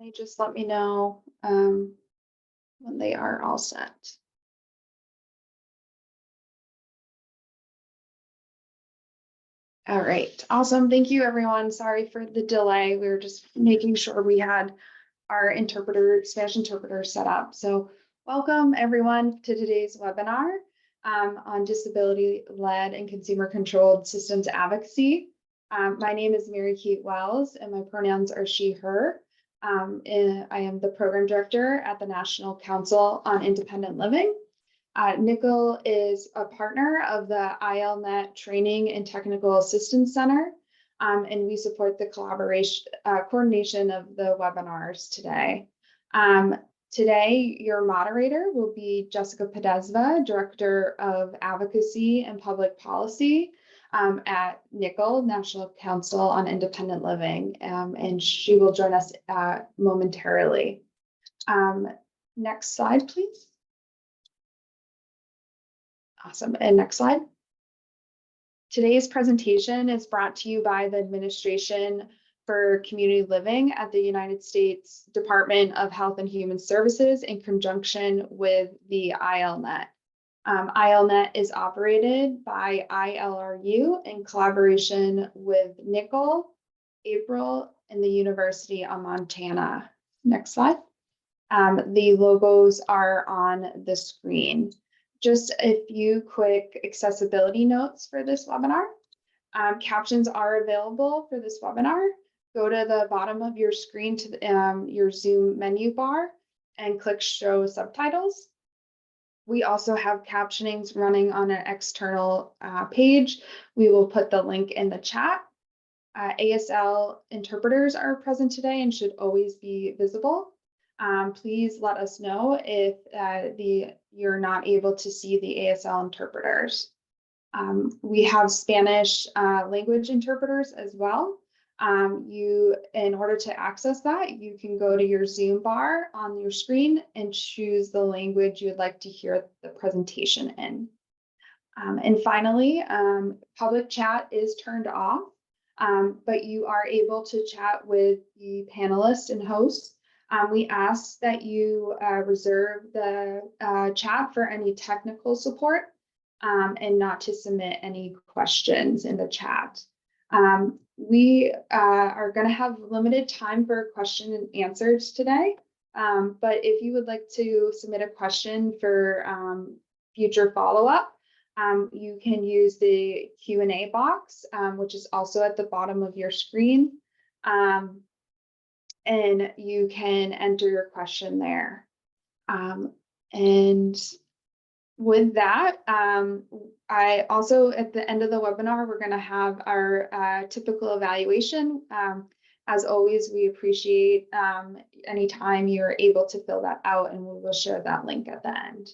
They just let me know when they are all set. All right, awesome. Thank you, everyone. Sorry for the delay. We were just making sure we had our Spanish interpreter set up. So welcome, everyone, to today's webinar on disability-led and consumer-controlled systems advocacy. My name is Mary Kate Wells, and my pronouns are she, her. And I am the program director at the National Council on Independent Living. Nickel is a partner of the ILNet Training and Technical Assistance Center, and we support the coordination of the webinars today. Today, your moderator will be Jessica Podesva, Director of Advocacy and Public Policy at Nickel, National Council on Independent Living, and she will join us momentarily. Next slide, please. Awesome, and next slide. Today's presentation is brought to you by the Administration for Community Living at the United States Department of Health and Human Services in conjunction with the ILNet. ILNet is operated by ILRU in collaboration with Nickel, April, and the University of Montana. Next slide. The logos are on the screen. Just a few quick accessibility notes for this webinar. Captions are available for this webinar. Go to the bottom of your screen to your Zoom menu bar and click Show Subtitles. We also have captionings running on an external page. We will put the link in the chat. ASL interpreters are present today and should always be visible. Please let us know if you're not able to see the ASL interpreters. We have Spanish language interpreters as well. In order to access that, you can go to your Zoom bar on your screen and choose the language you would like to hear the presentation in. And finally, public chat is turned off, but you are able to chat with the panelists and hosts. We ask that you reserve the chat for any technical support and not to submit any questions in the chat. We are going to have limited time for question and answers today, but if you would like to submit a question for future follow-up, you can use the Q&A box, which is also at the bottom of your screen, and you can enter your question there. And with that, I also, at the end of the webinar, we're going to have our typical evaluation. As always, we appreciate any time you're able to fill that out, and we will share that link at the end.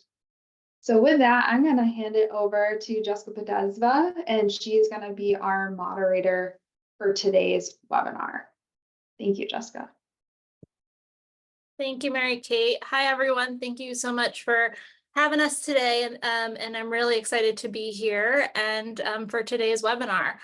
So with that, I'm going to hand it over to Jessica Podesva, and she's going to be our moderator for today's webinar. Thank you, Jessica. Thank you, Mary Kate. Hi, everyone. Thank you so much for having us today, and I'm really excited to be here and for today's webinar.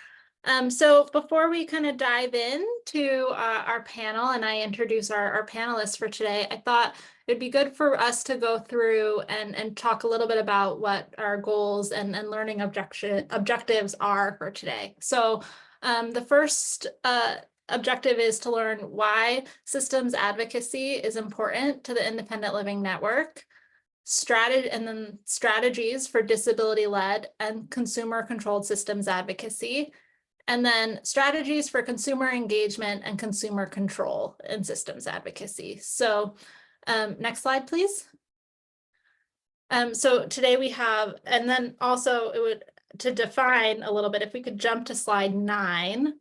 So before we kind of dive into our panel and I introduce our panelists for today, I thought it'd be good for us to go through and talk a little bit about what our goals and learning objectives are for today. So the first objective is to learn why systems advocacy is important to the Independent Living Network, strategies for disability-led and consumer-controlled systems advocacy, and then strategies for consumer engagement and consumer control in systems advocacy. So next slide, please. So today we have, and then also it would, to define a little bit, if we could jump to slide 9.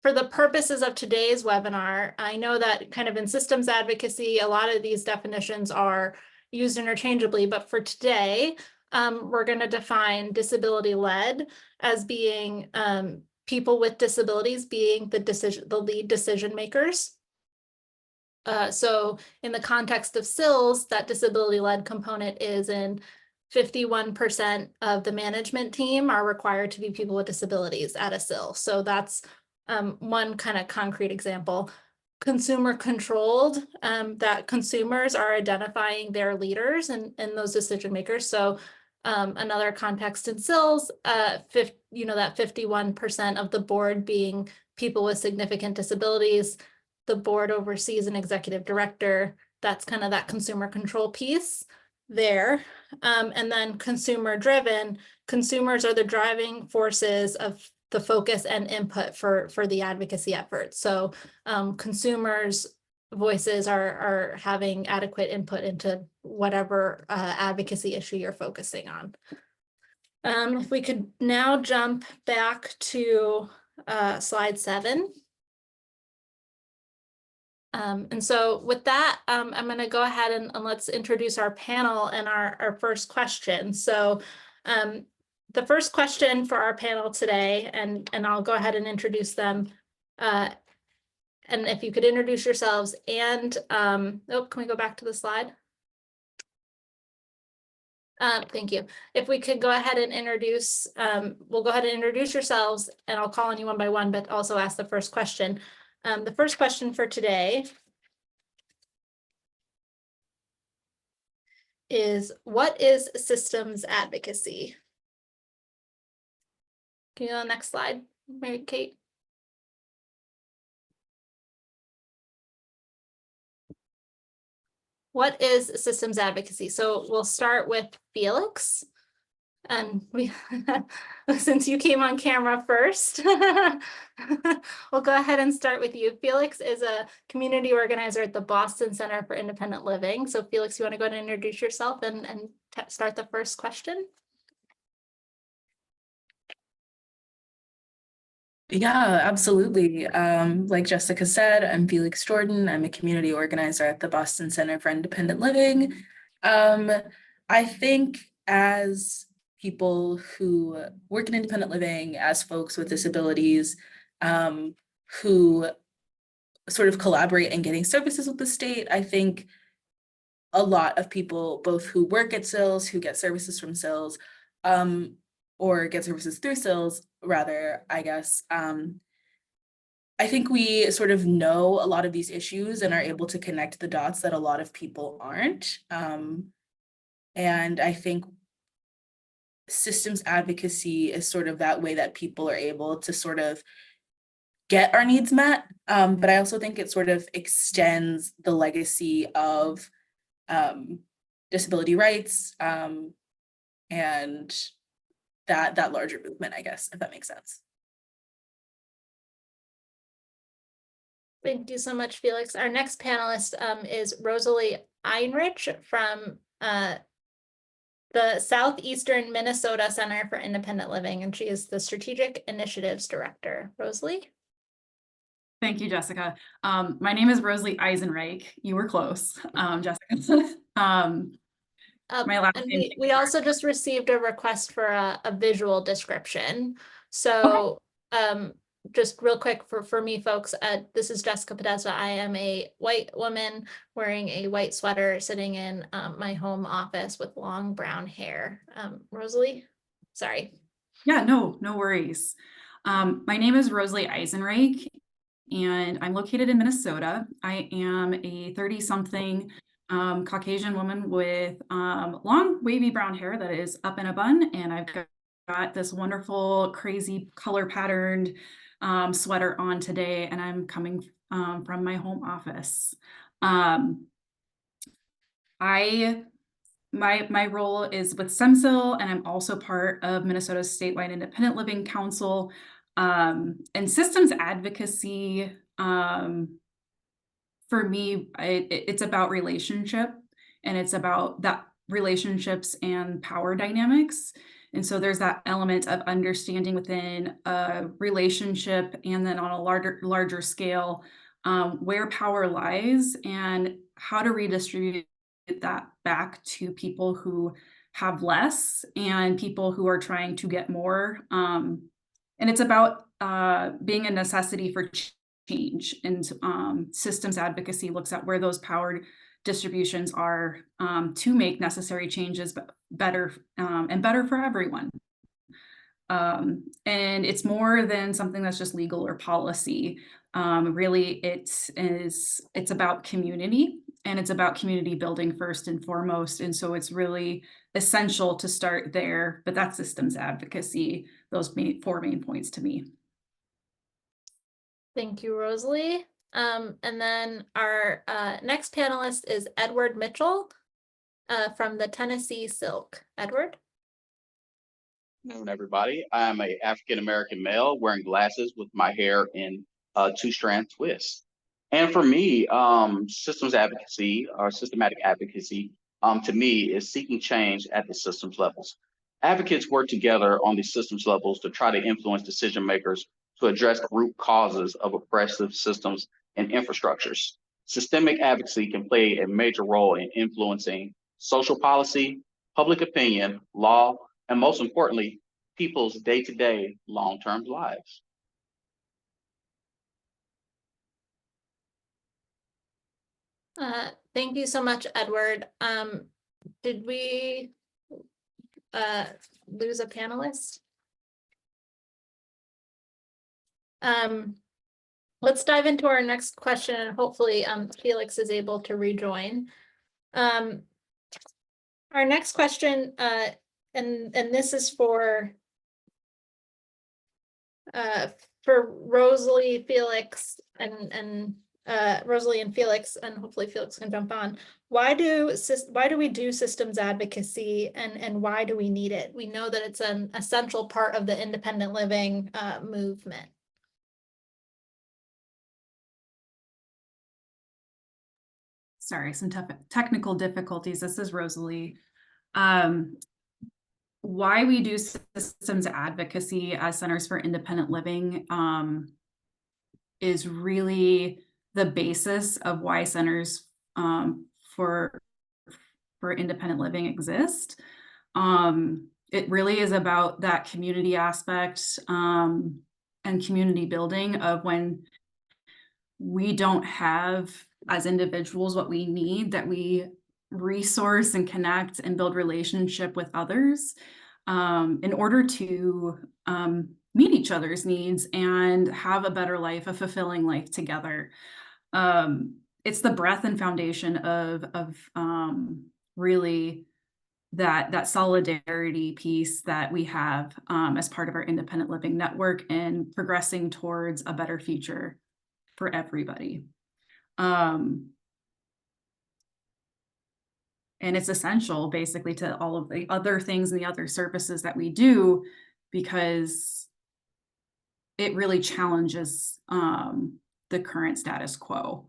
For the purposes of today's webinar, I know that kind of in systems advocacy, a lot of these definitions are used interchangeably, but for today, we're going to define disability-led as being people with disabilities being the lead decision makers. So in the context of SILs, that disability-led component is in 51% of the management team are required to be people with disabilities at a SIL. So that's one kind of concrete example. Consumer controlled, that consumers are identifying their leaders and those decision makers. So another context in SILs, that 51% of the board being people with significant disabilities. The board oversees an executive director. That's kind of that consumer control piece there. And then consumer driven, consumers are the driving forces of the focus and input for the advocacy effort. So consumers' voices are having adequate input into whatever advocacy issue you're focusing on. If we could now jump back to slide 7. And so with that, I'm going to go ahead and let's introduce our panel and our first question. So the first question for our panel today, and I'll go ahead and introduce them. And if you could introduce yourselves and, can we go back to the slide? Thank you. If we could go ahead and introduce, we'll go ahead and introduce yourselves, and I'll call on you one by one, but also ask the first question. The first question for today is, what is systems advocacy? Can you go to the next slide, Mary Kate? What is systems advocacy? So we'll start with Felix. And we, since you came on camera first, we'll go ahead and start with you. Felix is a community organizer at the Boston Center for Independent Living. So Felix, you want to go ahead and introduce yourself and start the first question? Yeah, absolutely. Like Jessica said, I'm Felix Jordan. I'm a community organizer at the Boston Center for Independent Living. I think as people who work in independent living, as folks with disabilities, who sort of collaborate in getting services with the state, I think a lot of people, both who work at SILs, who get services from SILs, or get services through SILs, rather, I guess. I think we sort of know a lot of these issues and are able to connect the dots that a lot of people aren't. And I think systems advocacy is sort of that way that people are able to sort of get our needs met. But I also think it sort of extends the legacy of disability rights and that larger movement, I guess, if that makes sense. Thank you so much, Felix. Our next panelist is Rosalie Einrich from the Southeastern Minnesota Center for Independent Living, and she is the Strategic Initiatives Director. Rosalie? Thank you, Jessica. My name is Rosalie Eisenreich. You were close, Jessica. My last name. We also just received a request for a visual description. So just real quick for me, folks, this is Jessica Podesta. I am a white woman wearing a white sweater, sitting in my home office with long brown hair. Rosalie, sorry. Yeah, no worries. My name is Rosalie Eisenreich, and I'm located in Minnesota. I am a 30-something Caucasian woman with long wavy brown hair that is up in a bun, and I've got this wonderful crazy color patterned sweater on today, and I'm coming from my home office. My role is with SIL, and I'm also part of Minnesota's Statewide Independent Living Council. And systems advocacy, for me, it's about relationship, and it's about that relationships and power dynamics. And so there's that element of understanding within a relationship, and then on a larger scale, where power lies and how to redistribute that back to people who have less and people who are trying to get more. And it's about being a necessity for change. And systems advocacy looks at where those power distributions are to make necessary changes better and better for everyone. And it's more than something that's just legal or policy. Really, it's about community, and it's about community building first and foremost. And so it's really essential to start there, but that's systems advocacy, those four main points to me. Thank you, Rosalie. And then our next panelist is Edward Mitchell from the Tennessee SILC. Edward? Good afternoon, everybody. I am an African-American male wearing glasses with my hair in a two-strand twist. And for me, systems advocacy or systematic advocacy, to me, is seeking change at the systems levels. Advocates work together on the systems levels to try to influence decision makers to address root causes of oppressive systems and infrastructures. Systemic advocacy can play a major role in influencing social policy, public opinion, law, and most importantly, people's day-to-day long-term lives. Thank you so much, Edward. Did we lose a panelist? Let's dive into our next question, and hopefully Felix is able to rejoin. Our next question, and this is for Rosalie, Felix, and Rosalie and Felix, and hopefully Felix can jump on. Why do we do systems advocacy, and why do we need it? We know that it's an essential part of the independent living movement. Sorry, some technical difficulties. This is Rosalie. Why we do systems advocacy as Centers for Independent Living is really the basis of why Centers for Independent Living exist. It really is about that community aspect and community building of when we don't have as individuals what we need, that we resource and connect and build relationship with others in order to meet each other's needs and have a better life, a fulfilling life together. It's the breadth and foundation of really that solidarity piece that we have as part of our independent living network and progressing towards a better future for everybody. And it's essential basically to all of the other things and the other services that we do, because it really challenges the current status quo.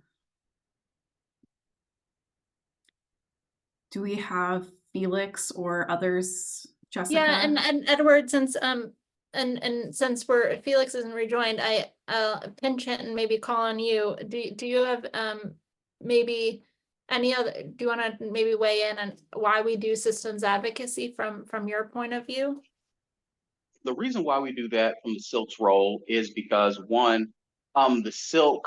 Do we have Felix or others, Jessica? Yeah, and Edward, since and since Felix isn't rejoined, I'll pinch it and maybe call on you. Do you have maybe any other, do you want to maybe weigh in on why we do systems advocacy from your point of view? The reason why we do that from the SILC's role is because one, the SILC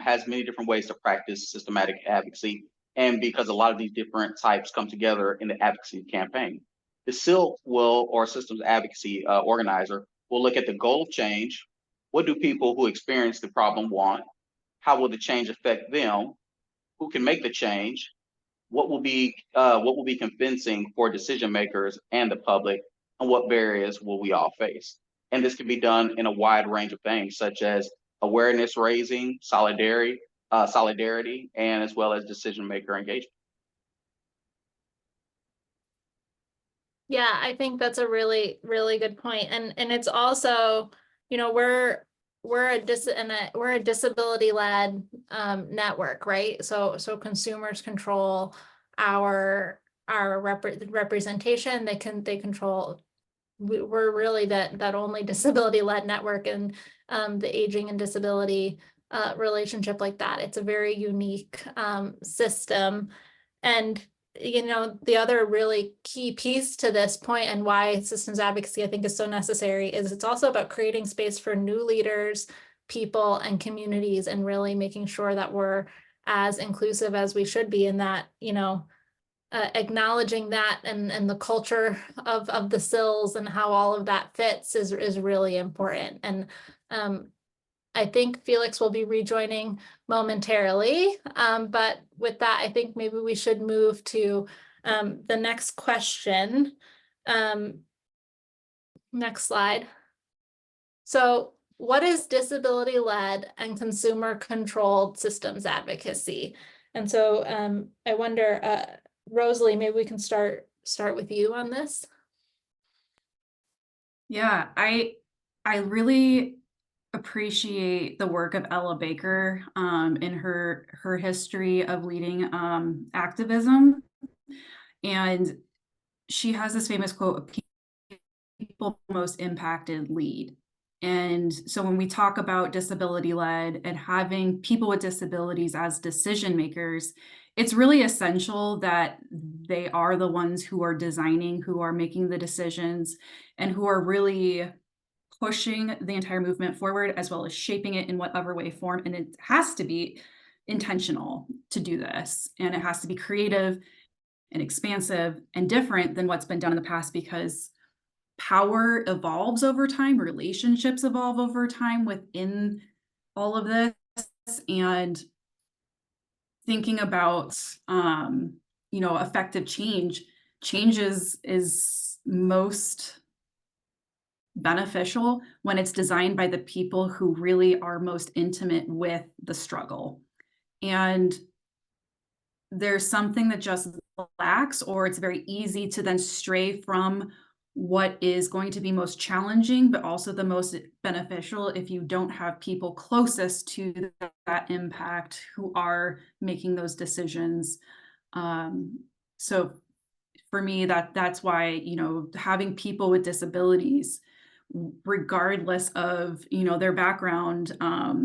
has many different ways to practice systematic advocacy, and because a lot of these different types come together in the advocacy campaign. The SILC will, or systems advocacy organizer, will look at the goal of change. What do people who experience the problem want? How will the change affect them? Who can make the change? What will be convincing for decision makers and the public? And what barriers will we all face? And this can be done in a wide range of things, such as awareness raising, solidarity, and as well as decision maker engagement. Yeah, I think that's a really, really good point. And it's also, you know, we're a disability-led network, right? So consumers control our representation. They control. We're really that only disability-led network, and the aging and disability relationship like that. It's a very unique system. And you know, the other really key piece to this point and why systems advocacy I think is so necessary is it's also about creating space for new leaders, people, and communities, and really making sure that we're as inclusive as we should be, in that, you know, acknowledging that and the culture of the SILs and how all of that fits is really important. And I think Felix will be rejoining momentarily, but with that, I think maybe we should move to the next question. Next slide. So what is disability-led and consumer-controlled systems advocacy? And so I wonder, Rosalie, maybe we can start with you on this. Yeah, I really appreciate the work of Ella Baker in her history of leading activism. And she has this famous quote, people most impacted lead. And so when we talk about disability-led and having people with disabilities as decision makers, it's really essential that they are the ones who are designing, who are making the decisions, and who are really pushing the entire movement forward, as well as shaping it in whatever way form. And it has to be intentional to do this. And it has to be creative and expansive and different than what's been done in the past, because power evolves over time, relationships evolve over time within all of this. And thinking about, effective change is most beneficial when it's designed by the people who really are most intimate with the struggle. And there's something that just lacks, or it's very easy to then stray from what is going to be most challenging, but also the most beneficial if you don't have people closest to that impact who are making those decisions. So for me, that's why, having people with disabilities, regardless of, their background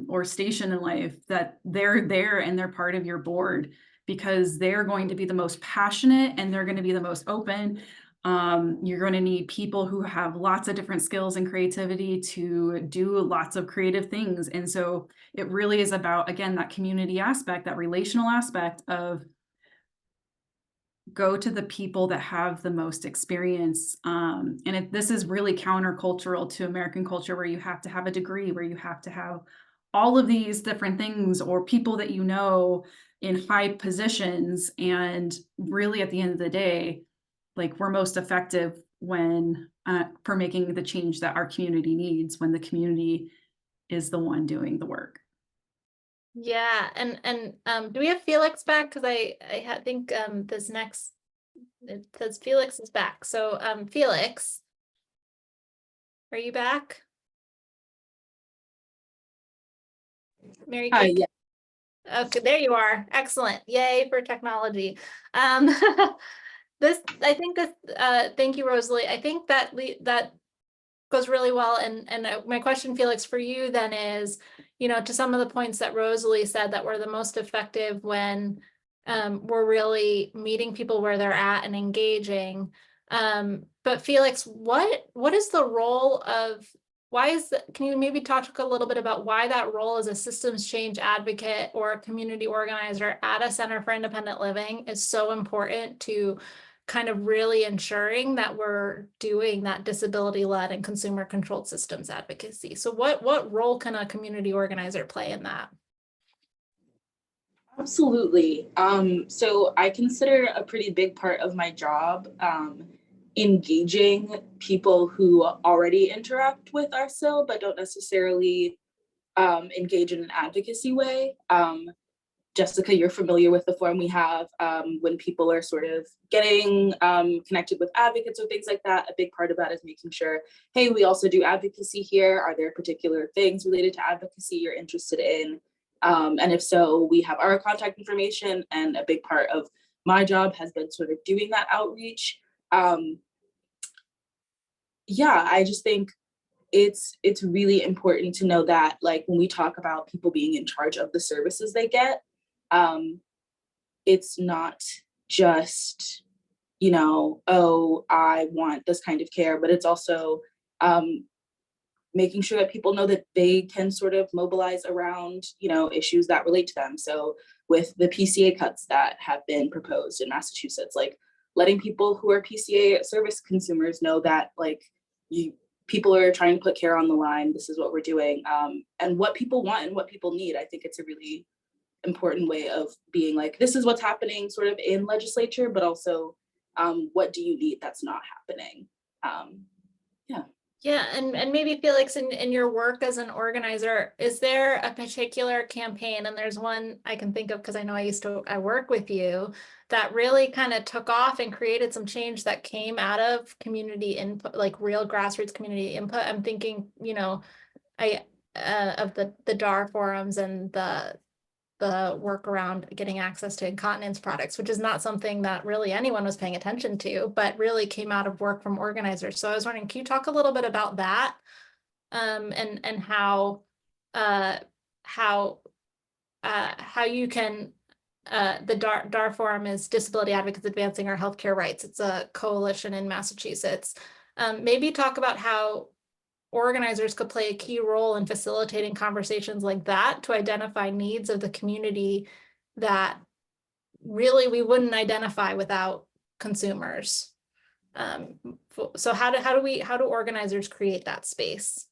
or station in life, that they're there and they're part of your board, because they're going to be the most passionate and they're going to be the most open. You're going to need people who have lots of different skills and creativity to do lots of creative things. And so it really is about, again, that community aspect, that relational aspect of go to the people that have the most experience. And this is really countercultural to American culture, where you have to have a degree, where you have to have all of these different things, or people that in high positions. And really, at the end of the day, like, we're most effective when for making the change that our community needs, when the community is the one doing the work. Yeah, and do we have Felix back? Because I think this next, it says Felix is back. So Felix, are you back? Mary Hi, Kate? yeah. Okay, there you are. Excellent. Yay for technology. Thank you, Rosalie. I think that goes really well. And my question, Felix, for you then is, to some of the points that Rosalie said that were the most effective when we're really meeting people where they're at and engaging. But Felix, what is the role of, can you maybe talk a little bit about why that role as a systems change advocate or a community organizer at a Center for Independent Living is so important to kind of really ensuring that we're doing that disability-led and consumer-controlled systems advocacy? So what role can a community organizer play in that? Absolutely. So I consider a pretty big part of my job engaging people who already interact with our SIL, but don't necessarily engage in an advocacy way. Jessica, you're familiar with the form we have when people are sort of getting connected with advocates or things like that. A big part of that is making sure, hey, we also do advocacy here. Are there particular things related to advocacy you're interested in? And if so, we have our contact information, and a big part of my job has been sort of doing that outreach. Yeah, I just think it's really important to know that, like, when we talk about people being in charge of the services they get, it's not just, oh, I want this kind of care, but it's also making sure that people know that they can sort of mobilize around, issues that relate to them. So with the PCA cuts that have been proposed in Massachusetts, like letting people who are PCA service consumers know that like people are trying to put care on the line. This is what we're doing, and what people want and what people need. I think it's a really important way of being like, this is what's happening sort of in legislature, but also what do you need that's not happening? Yeah, and maybe Felix, in your work as an organizer, is there a particular campaign, and there's one I can think of because I know I work with you, that really kind of took off and created some change that came out of community input, like real grassroots community input? I'm thinking, you know, of the DAR forums and the work around getting access to incontinence products, which is not something that really anyone was paying attention to, but really came out of work from organizers. So I was wondering, can you talk a little bit about that, and how you can, the DAR Forum is Disability Advocates Advancing Our Healthcare Rights. It's a coalition in Massachusetts. Maybe talk about how organizers could play a key role in facilitating conversations like that to identify needs of the community that really we wouldn't identify without consumers. So how do organizers create that space?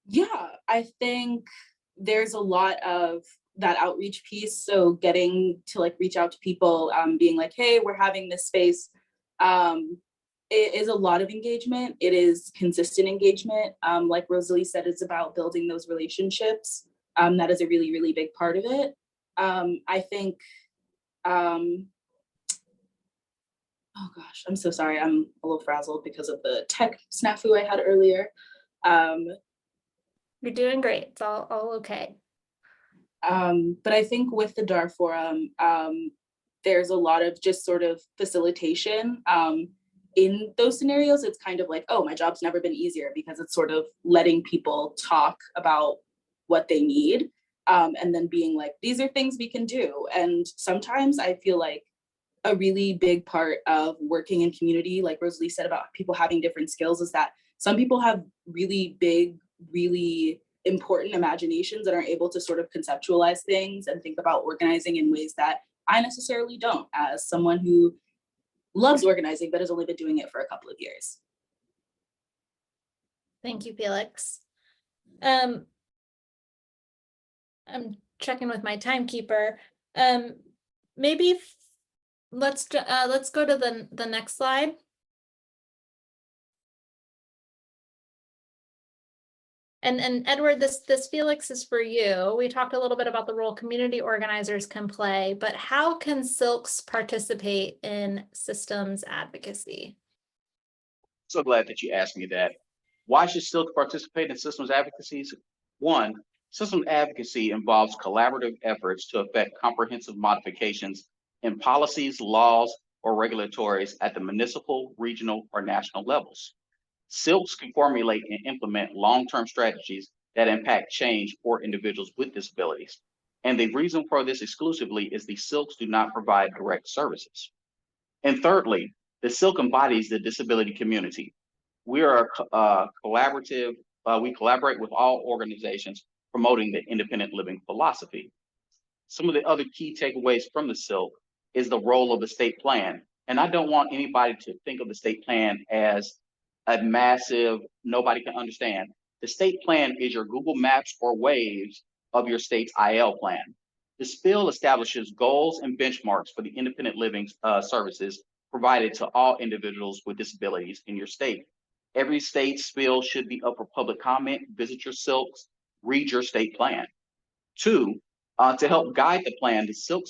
Yeah, I think there's a lot of that outreach piece. So getting to like reach out to people, being like, hey, we're having this space. It is a lot of engagement. It is consistent engagement. Like Rosalie said, it's about building those relationships. That is a really, really big part of it. I think, oh gosh, I'm so sorry. I'm a little frazzled because of the tech snafu I had earlier. You're doing great. It's all okay. But I think with the DAR Forum, there's a lot of just sort of facilitation. In those scenarios, it's kind of like, oh, my job's never been easier, because it's sort of letting people talk about what they need, and then being like, these are things we can do. And sometimes I feel like a really big part of working in community, like Rosalie said about people having different skills, is that some people have really big, really important imaginations and are able to sort of conceptualize things and think about organizing in ways that I necessarily don't, as someone who loves organizing, but has only been doing it for a couple of years. Thank you, Felix. I'm checking with my timekeeper. Maybe let's go to the next slide. And Edward, this Felix is for you. We talked a little bit about the role community organizers can play, but how can SILCs participate in systems advocacy? So glad that you asked me that. Why should SILC participate in systems advocacies? One, systems advocacy involves collaborative efforts to effect comprehensive modifications in policies, laws, or regulatories at the municipal, regional, or national levels. SILCs can formulate and implement long-term strategies that impact change for individuals with disabilities. And the reason for this exclusively is the SILCs do not provide direct services. And thirdly, the SILC embodies the disability community. We are collaborative. We collaborate with all organizations promoting the independent living philosophy. Some of the other key takeaways from the SILC is the role of the state plan. And I don't want anybody to think of the state plan as a massive, nobody can understand. The state plan is your Google Maps or Waves of your state's IL plan. The SPIL establishes goals and benchmarks for the independent living services provided to all individuals with disabilities in your state. Every state SPIL should be up for public comment. Visit your SILCs, read your state plan. Two, to help guide the plan, the SILC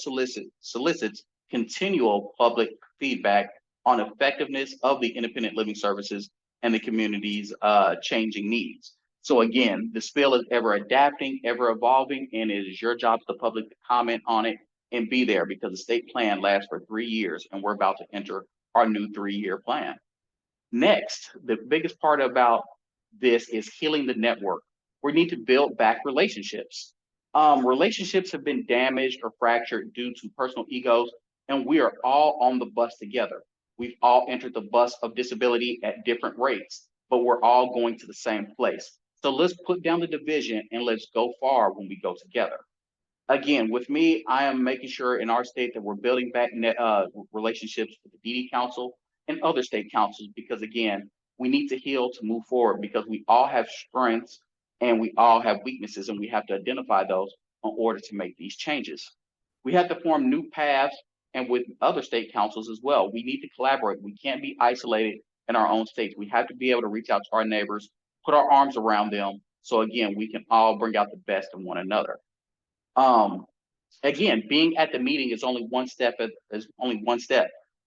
solicits continual public feedback on effectiveness of the independent living services and the community's changing needs. So again, the SPIL is ever adapting, ever evolving, and it is your job as the public to comment on it and be there, because the state plan lasts for 3 years and we're about to enter our new 3-year plan. Next, the biggest part about this is healing the network. We need to build back relationships. Relationships have been damaged or fractured due to personal egos, and we are all on the bus together. We've all entered the bus of disability at different rates, but we're all going to the same place. So let's put down the division and let's go far when we go together. Again, with me, I am making sure in our state that we're building back relationships with the DD Council and other state councils, because again, we need to heal to move forward, because we all have strengths and we all have weaknesses, and we have to identify those in order to make these changes. We have to form new paths, and with other state councils as well. We need to collaborate. We can't be isolated in our own states. We have to be able to reach out to our neighbors, put our arms around them, so again, we can all bring out the best in one another. Again, being at the meeting is only one step.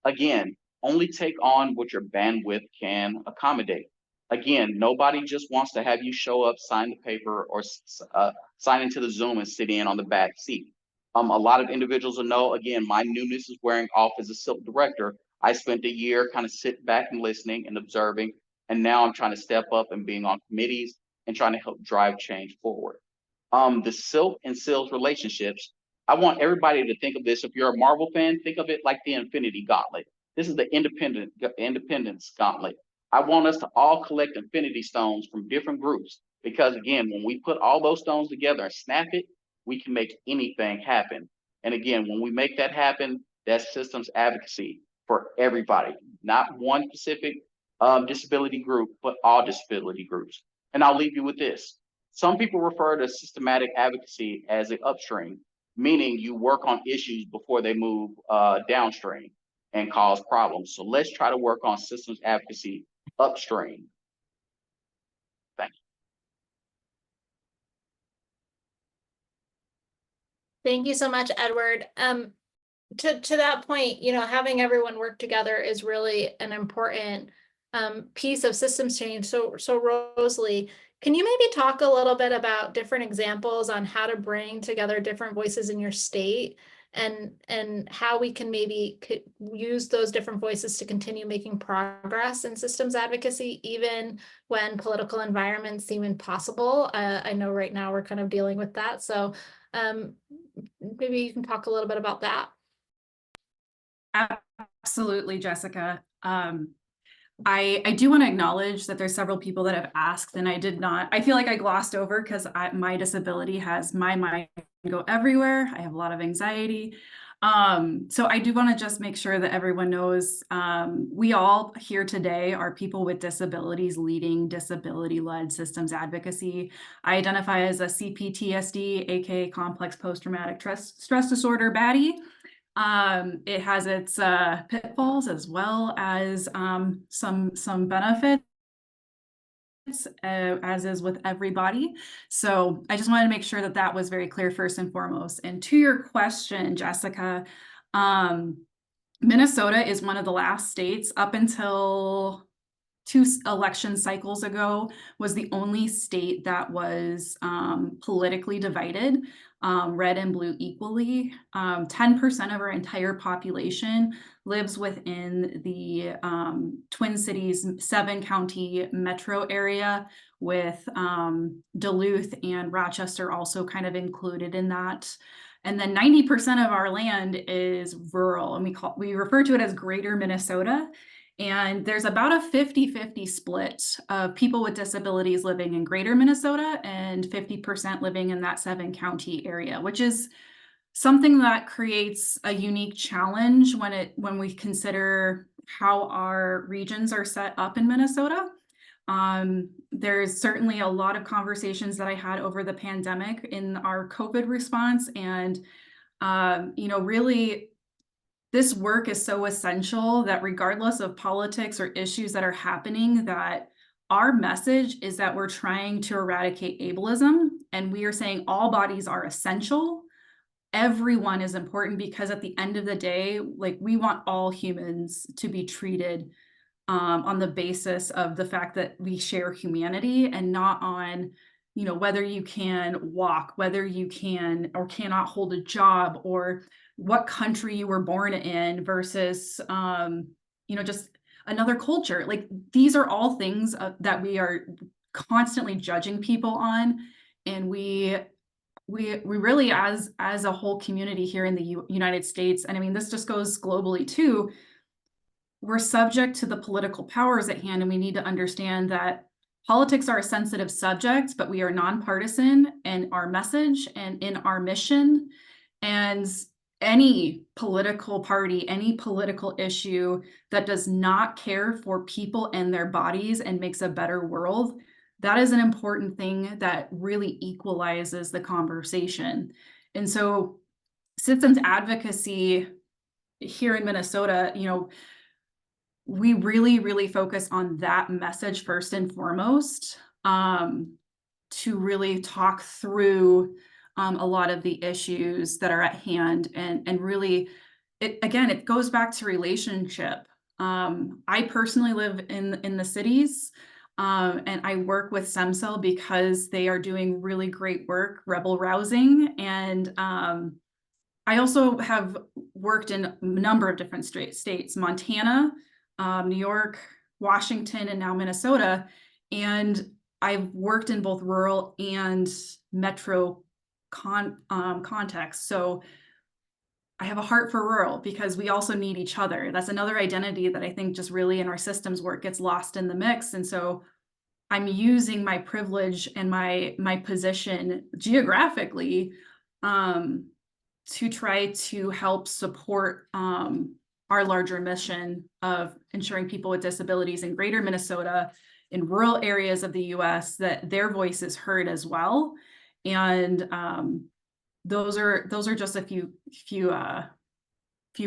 Again, only take on what your bandwidth can accommodate. Again, nobody just wants to have you show up, sign the paper, or sign into the Zoom and sit in on the back seat. A lot of individuals will know, again, my newness is wearing off as a SILC director. I spent a year kind of sitting back and listening and observing, and now I'm trying to step up and being on committees and trying to help drive change forward. The SILC and SILC relationships, I want everybody to think of this. If you're a Marvel fan, think of it like the Infinity Gauntlet. This is the Independence Gauntlet. I want us to all collect Infinity Stones from different groups, because again, when we put all those stones together and snap it, we can make anything happen. And again, when we make that happen, that's systems advocacy for everybody, not one specific disability group, but all disability groups. And I'll leave you with this. Some people refer to systematic advocacy as an upstream, meaning you work on issues before they move downstream and cause problems. So let's try to work on systems advocacy upstream. Thank you. Thank you so much, Edward. To that point, you know, having everyone work together is really an important piece of systems change. So Rosalie, can you maybe talk a little bit about different examples on how to bring together different voices in your state, and how we can maybe use those different voices to continue making progress in systems advocacy, even when political environments seem impossible? I know right now we're kind of dealing with that. So maybe you can talk a little bit about that. Absolutely, Jessica. I do want to acknowledge that there's several people that have asked, and I feel like I glossed over because my disability has my mind go everywhere. I have a lot of anxiety. So I do want to just make sure that everyone knows we all here today are people with disabilities leading disability-led systems advocacy. I identify as a CPTSD, aka complex post-traumatic stress disorder baddie. It has its pitfalls as well as some benefits, as is with everybody. So I just wanted to make sure that that was very clear first and foremost. And to your question, Jessica, Minnesota is one of the last states up until 2 election cycles ago, was the only state that was politically divided, red and blue equally. 10% of our entire population lives within the Twin Cities 7-county metro area, with Duluth and Rochester also kind of included in that. And then 90% of our land is rural, and we refer to it as Greater Minnesota. And there's about a 50-50 split of people with disabilities living in Greater Minnesota and 50% living in that 7-county area, which is something that creates a unique challenge when we consider how our regions are set up in Minnesota. There's certainly a lot of conversations that I had over the pandemic in our COVID response, and you know, really, this work is so essential that regardless of politics or issues that are happening, that our message is that we're trying to eradicate ableism, and we are saying all bodies are essential. Everyone is important, because at the end of the day, like, we want all humans to be treated on the basis of the fact that we share humanity, and not on, you know, whether you can walk, whether you can or cannot hold a job, or what country you were born in versus, you know, just another culture. Like, these are all things that we are constantly judging people on. And we really, as a whole community here in the United States, and I mean, this just goes globally too, we're subject to the political powers at hand. And we need to understand that politics are a sensitive subject, but we are nonpartisan in our message and in our mission. And any political party, any political issue that does not care for people and their bodies and makes a better world, that is an important thing that really equalizes the conversation. And so systems advocacy here in Minnesota, you know, we really focus on that message first and foremost, to really talk through a lot of the issues that are at hand, and really, it goes back to relationship. I personally live in the cities, and I work with SIL because they are doing really great work, rebel rousing, and I also have worked in a number of different states, Montana, New York, Washington, and now Minnesota. And I've worked in both rural and metro context. So I have a heart for rural because we also need each other. That's another identity that I think just really in our systems work gets lost in the mix. And so I'm using my privilege and my position geographically to try to help support our larger mission of ensuring people with disabilities in greater Minnesota, in rural areas of the US, that their voice is heard as well. And those are just a few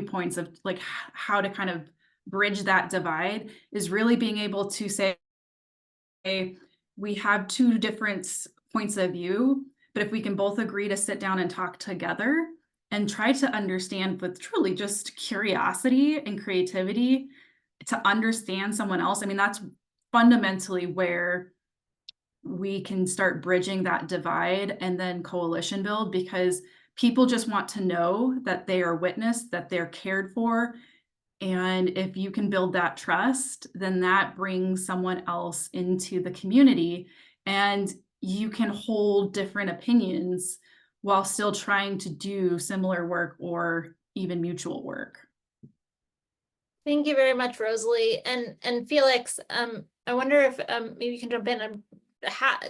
points of like how to kind of bridge that divide, is really being able to say, we have two different points of view, but if we can both agree to sit down and talk together and try to understand with truly just curiosity and creativity to understand someone else. I mean, that's fundamentally where we can start bridging that divide and then coalition build, because people just want to know that they are witnessed, that they're cared for. And if you can build that trust, then that brings someone else into the community, and you can hold different opinions while still trying to do similar work or even mutual work. Thank you very much, Rosalie. And Felix, I wonder if maybe you can jump in and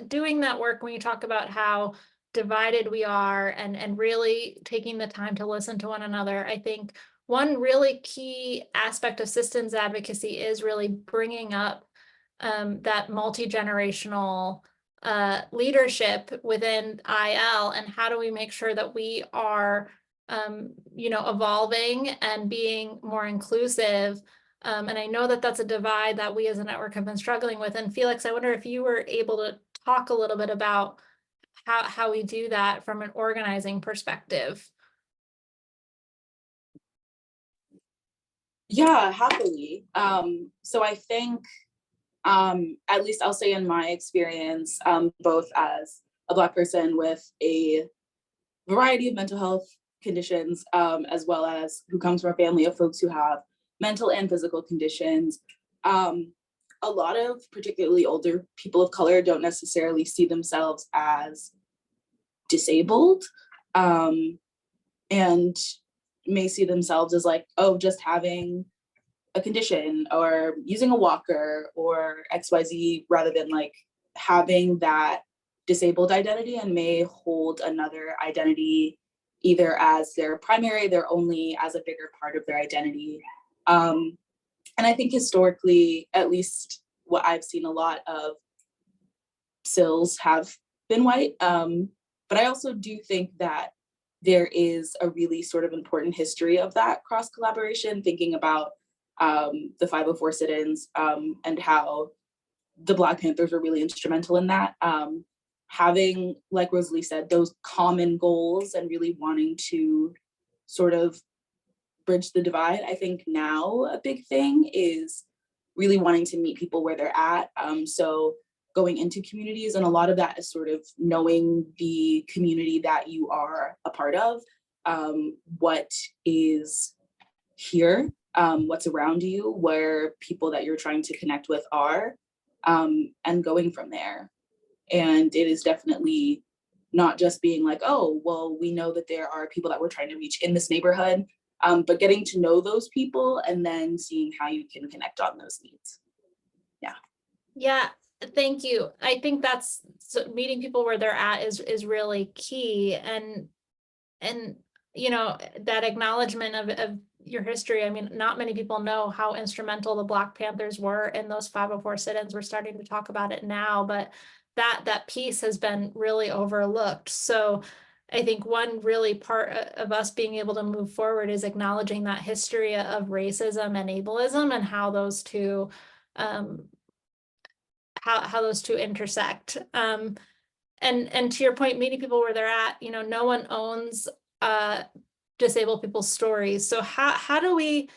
doing that work when you talk about how divided we are and really taking the time to listen to one another. I think one really key aspect of systems advocacy is really bringing up that multi-generational leadership within IL, and how do we make sure that we are evolving and being more inclusive. And I know that that's a divide that we as a network have been struggling with. And Felix, I wonder if you were able to talk a little bit about how we do that from an organizing perspective. Yeah, happily. So I think, at least I'll say in my experience, both as a Black person with a variety of mental health conditions, as well as who comes from a family of folks who have mental and physical conditions, a lot of particularly older people of color don't necessarily see themselves as disabled, and may see themselves as like, oh, just having a condition or using a walker or XYZ, rather than like having that disabled identity, and may hold another identity either as their primary, their only, as a bigger part of their identity. And I think historically, at least what I've seen, a lot of SILs have been white. But I also do think that there is a really sort of important history of that cross collaboration, thinking about the 504 sit-ins, and how the Black Panthers were really instrumental in that. Having, like Rosalie said, those common goals and really wanting to sort of bridge the divide. I think now a big thing is really wanting to meet people where they're at. So going into communities, and a lot of that is sort of knowing the community that you are a part of, what is here, what's around you, where people that you're trying to connect with are, and going from there. And it is definitely not just being like, oh, well, we know that there are people that we're trying to reach in this neighborhood, but getting to know those people and then seeing how you can connect on those needs. Yeah. Yeah. Thank you. I think that's meeting people where they're at is really key, and you know, that acknowledgement of your history. I mean, not many people know how instrumental the Black Panthers were in those 504 sit-ins. We're starting to talk about it now, but that piece has been really overlooked. So I think one really part of us being able to move forward is acknowledging that history of racism and ableism, and how those two how those two intersect. And to your point, meeting people where they're at, you know, no one owns disabled people's stories. So how do we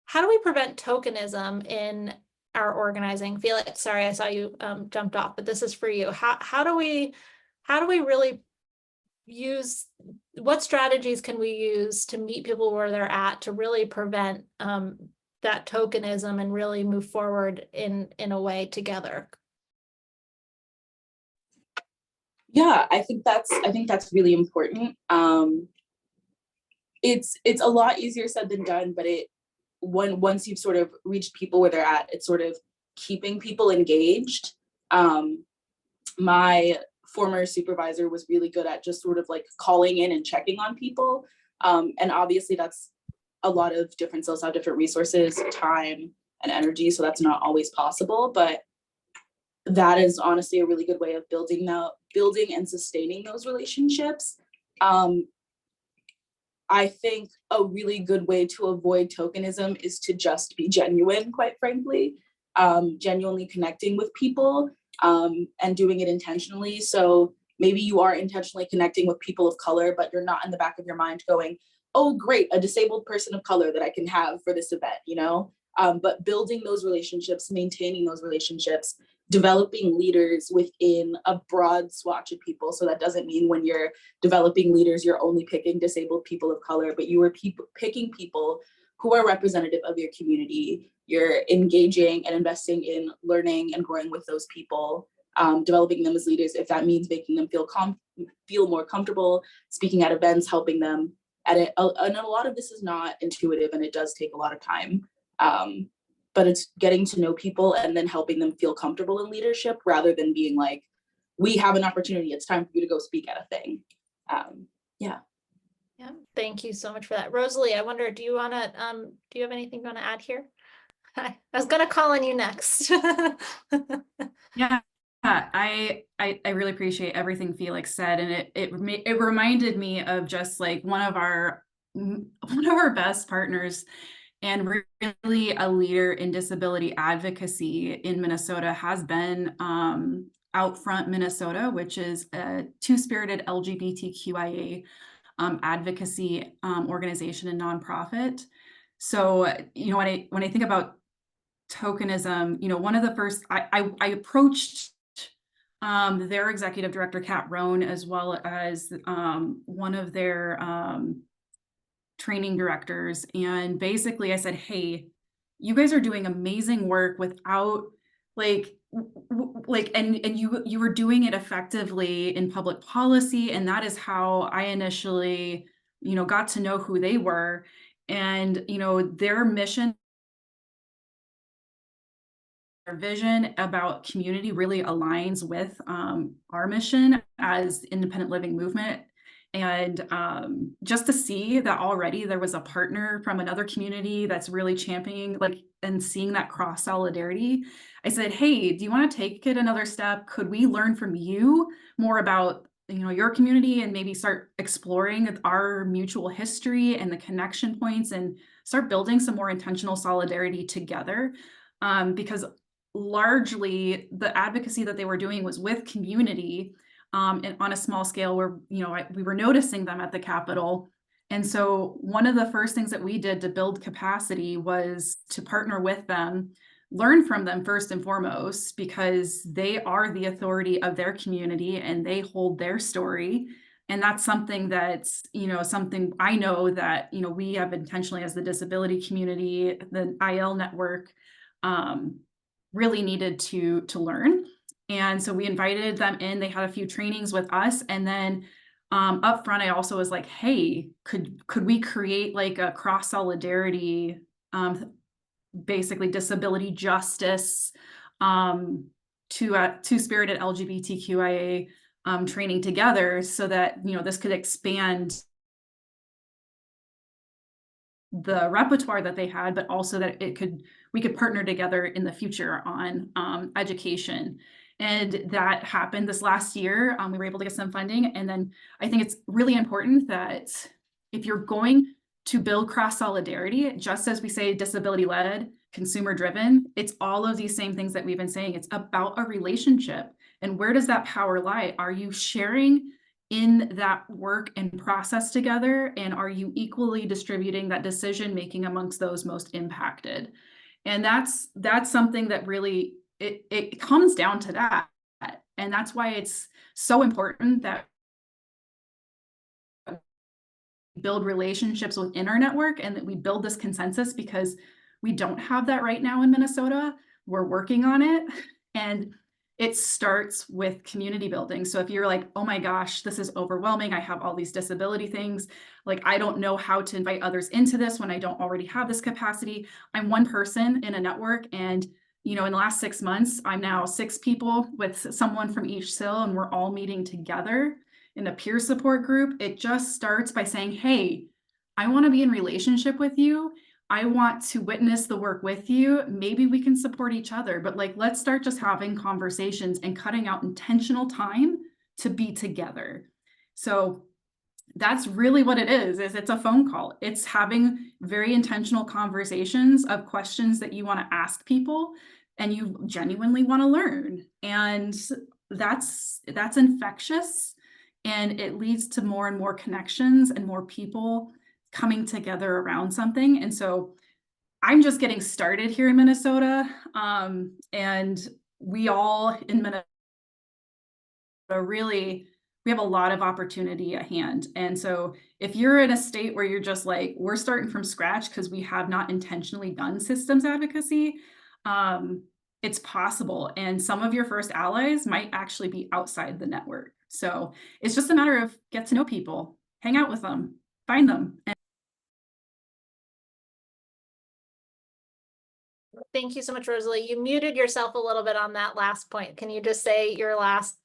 prevent tokenism in our organizing? Felix, sorry, I saw you jumped off, but this is for you. How do we really use, what strategies can we use to meet people where they're at to really prevent that tokenism and really move forward in a way together? Yeah, I think that's really important. It's a lot easier said than done, but once you've sort of reached people where they're at, it's sort of keeping people engaged. My former supervisor was really good at just sort of like calling in and checking on people. And obviously that's a lot of different CILs have different resources, time and energy, so that's not always possible, but that is honestly a really good way of building and sustaining those relationships. I think a really good way to avoid tokenism is to just be genuine, quite frankly, genuinely connecting with people and doing it intentionally. So maybe you are intentionally connecting with people of color, but you're not in the back of your mind going, oh, great, a disabled person of color that I can have for this event, you know? But building those relationships, maintaining those relationships, developing leaders within a broad swatch of people. So that doesn't mean when you're developing leaders, you're only picking disabled people of color, but you are picking people who are representative of your community. You're engaging and investing in learning and growing with those people, developing them as leaders. If that means making them feel more comfortable, speaking at events, helping them at it. And a lot of this is not intuitive and it does take a lot of time. But it's getting to know people and then helping them feel comfortable in leadership rather than being like, we have an opportunity, it's time for you to go speak at a thing. Yeah, thank you so much for that. Rosalie, I wonder, do you have anything you want to add here? I was going to call on you next. Yeah, I really appreciate everything Felix said, and it reminded me of just like one of our best partners and really a leader in disability advocacy in Minnesota has been Out Front Minnesota, which is a two-spirited LGBTQIA advocacy organization and nonprofit. So, you know, when I think about tokenism, you know, one of the first, I approached their executive director, Kat Rohn, as well as one of their training directors. And basically I said, hey, you guys are doing amazing work without and you were doing it effectively in public policy. And that is how I initially, you know, got to know who they were. And, you know, their mission, their vision about community really aligns with our mission as independent living movement. And just to see that already there was a partner from another community that's really championing, like, and seeing that cross solidarity, I said, hey, do you want to take it another step? Could we learn from you more about, you know, your community and maybe start exploring our mutual history and the connection points and start building some more intentional solidarity together? Because largely the advocacy that they were doing was with community and on a small scale where, you know, we were noticing them at the Capitol. And so one of the first things that we did to build capacity was to partner with them, learn from them first and foremost, because they are the authority of their community and they hold their story. And that's something that's, you know, something I know that, you know, we have intentionally as the disability community, the IL network, really needed to learn. And so we invited them in, they had a few trainings with us. And then up front, I also was like, hey, could we create like a cross solidarity, basically disability justice two-spirited LGBTQIA training together so that, this could expand the repertoire that they had, but also that we could partner together in the future on education. And that happened this last year. We were able to get some funding. And then I think it's really important that if you're going to build cross solidarity, just as we say disability-led, consumer-driven, it's all of these same things that we've been saying. It's about a relationship. And where does that power lie? Are you sharing in that work and process together? And are you equally distributing that decision making amongst those most impacted? And that's something that really, it comes down to that. And that's why it's so important that we build relationships within our network and that we build this consensus, because we don't have that right now in Minnesota. We're working on it. And it starts with community building. So if you're like, oh my gosh, this is overwhelming, I have all these disability things, like I don't know how to invite others into this when I don't already have this capacity. I'm one person in a network, and in the last 6 months, I'm now 6 people with someone from each SIL, and we're all meeting together in a peer support group. It just starts by saying, hey, I want to be in relationship with you. I want to witness the work with you. Maybe we can support each other, but let's start just having conversations and cutting out intentional time to be together. So that's really what it is it's a phone call. It's having very intentional conversations of questions that you want to ask people and you genuinely want to learn. And that's infectious, and it leads to more and more connections and more people coming together around something. And so I'm just getting started here in Minnesota. And we all in Minnesota we have a lot of opportunity at hand. And so if you're in a state where you're just like, we're starting from scratch because we have not intentionally done systems advocacy, it's possible. And some of your first allies might actually be outside the network. So it's just a matter of get to know people, hang out with them, find them. Thank you so much, Rosalie. You muted yourself a little bit on that last point. Can you just say your last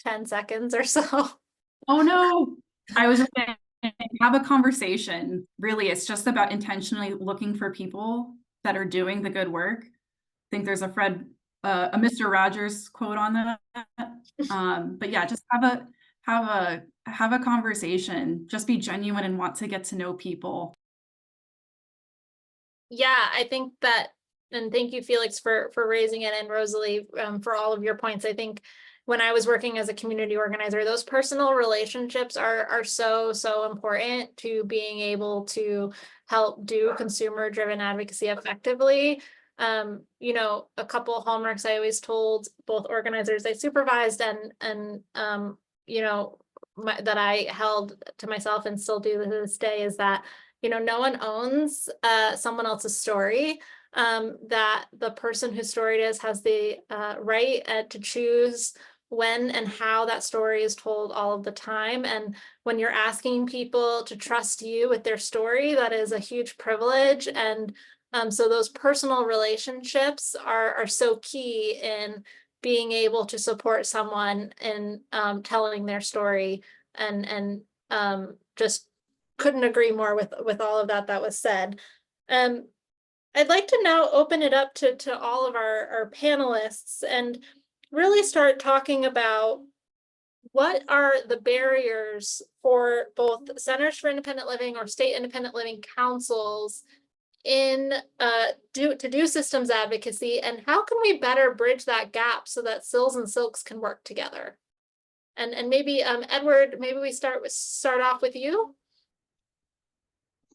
10 seconds or so? Oh no, I was just saying, have a conversation. Really, it's just about intentionally looking for people that are doing the good work. I think there's a Mr. Rogers quote on that. But yeah, just have a conversation. Just be genuine and want to get to know people. Yeah, I think that, and thank you, Felix, for raising it, and Rosalie, for all of your points. I think when I was working as a community organizer, those personal relationships are so important to being able to help do consumer-driven advocacy effectively. A couple of hallmarks I always told both organizers I supervised and that I held to myself and still do to this day is that no one owns someone else's story. That the person whose story it is has the right to choose when and how that story is told all of the time. And when you're asking people to trust you with their story, that is a huge privilege. And so those personal relationships are so key in being able to support someone in telling their story, and just couldn't agree more with all of that was said. I'd like to now open it up to all of our panelists and really start talking about what are the barriers for both Centers for Independent Living or state independent living councils to do systems advocacy, and how can we better bridge that gap so that SILs and SILCs can work together? And maybe Edward, maybe we start off with you.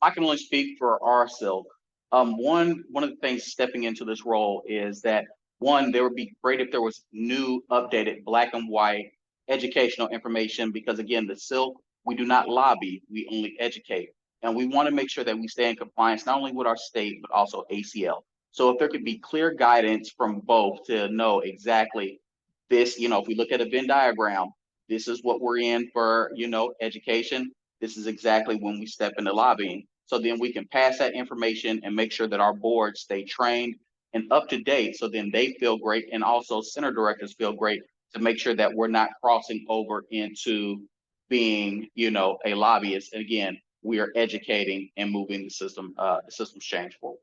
I can only speak for our SILC. One of the things stepping into this role is that there would be great if there was new, updated, black and white educational information, because again, the SILC, we do not lobby, we only educate. And we want to make sure that we stay in compliance, not only with our state, but also ACL. So if there could be clear guidance from both to know exactly this, if we look at a Venn diagram, this is what we're in for, education. This is exactly when we step into lobbying. So then we can pass that information and make sure that our boards stay trained and up to date, so then they feel great, and also center directors feel great, to make sure that we're not crossing over into being, a lobbyist. And again, we are educating and moving the system's change forward.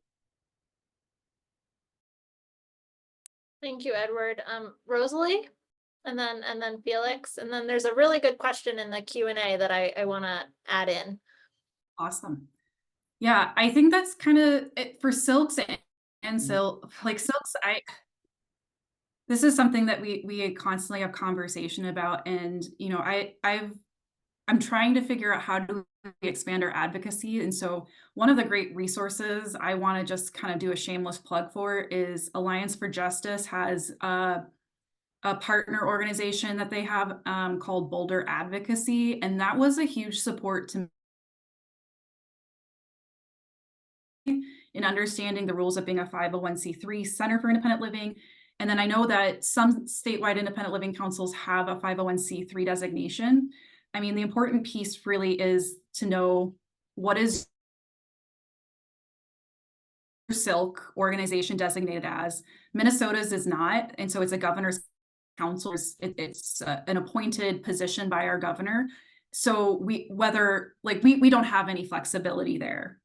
Thank you, Edward. Rosalie, and then Felix, and then there's a really good question in the Q&A that I want to add in. Awesome. Yeah, I think that's kind of it for SILCs and SIL. Like SILCs, this is something that we constantly have conversation about, and I'm trying to figure out how do we expand our advocacy. And so one of the great resources I want to just kind of do a shameless plug for is Alliance for Justice has a partner organization that they have called Boulder Advocacy, and that was a huge support to me in understanding the rules of being a 501c3 Center for Independent Living. And then I know that some statewide independent living councils have a 501c3 designation. I mean, the important piece really is to know what is your SILC organization designated as. Minnesota's is not, and so it's a governor's council. It's an appointed position by our governor. So we don't have any flexibility there.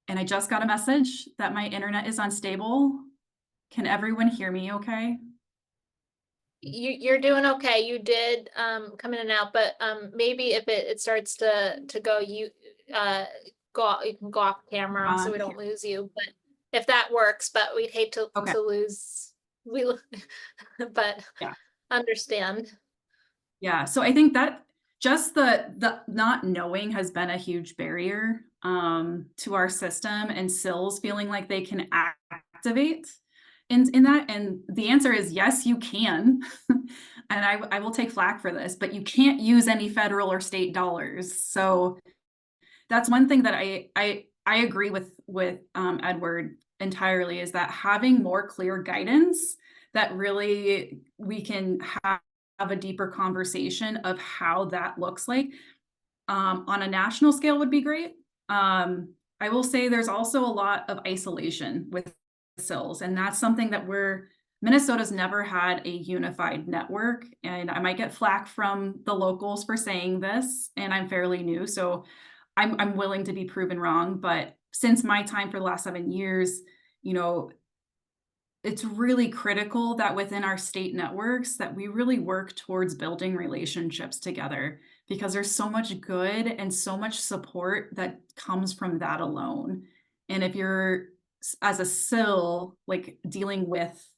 And I just got a message that my internet is unstable. Can everyone hear me okay? You're doing okay. You did come in and out, but maybe if it starts to go, you can go off camera so we don't lose you. But if that works, but we'd hate to lose but yeah. Understand. Yeah, so I think that just the not knowing has been a huge barrier to our system, and SILs feeling like they can activate in that. And the answer is yes, you can. And I will take flack for this, but you can't use any federal or state dollars. So that's one thing that I agree with Edward entirely, is that having more clear guidance that really we can have a deeper conversation of how that looks like on a national scale would be great. I will say there's also a lot of isolation with SILs, and that's something that Minnesota's never had a unified network, and I might get flack from the locals for saying this, and I'm fairly new, so I'm willing to be proven wrong. But since my time for the last 7 years, it's really critical that within our state networks that we really work towards building relationships together, because there's so much good and so much support that comes from that alone. And if you're, as a SIL, like dealing with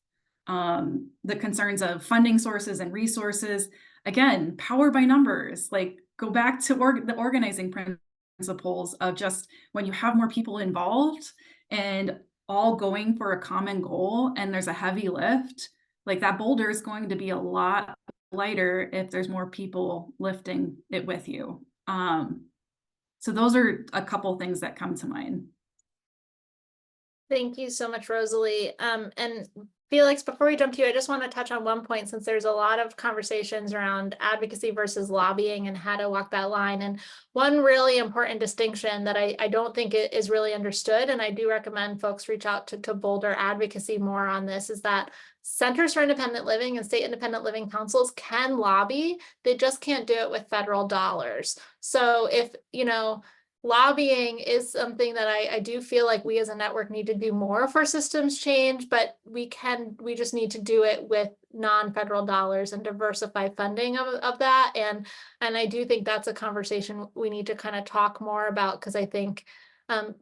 the concerns of funding sources and resources, again, power by numbers, like go back to the organizing principles of just when you have more people involved and all going for a common goal, and there's a heavy lift, like that boulder is going to be a lot lighter if there's more people lifting it with you. So those are a couple things that come to mind. Thank you so much, Rosalie. And Felix, before we jump to you, I just want to touch on one point, since there's a lot of conversations around advocacy versus lobbying and how to walk that line. And one really important distinction that I don't think it is really understood, and I do recommend folks reach out to Boulder Advocacy more on this, is that Centers for Independent Living and state independent living councils can lobby. They just can't do it with federal dollars. So if, lobbying is something that I do feel like we as a network need to do more for systems change, but we just need to do it with non-federal dollars and diversify funding of that. And I do think that's a conversation we need to kind of talk more about, because I think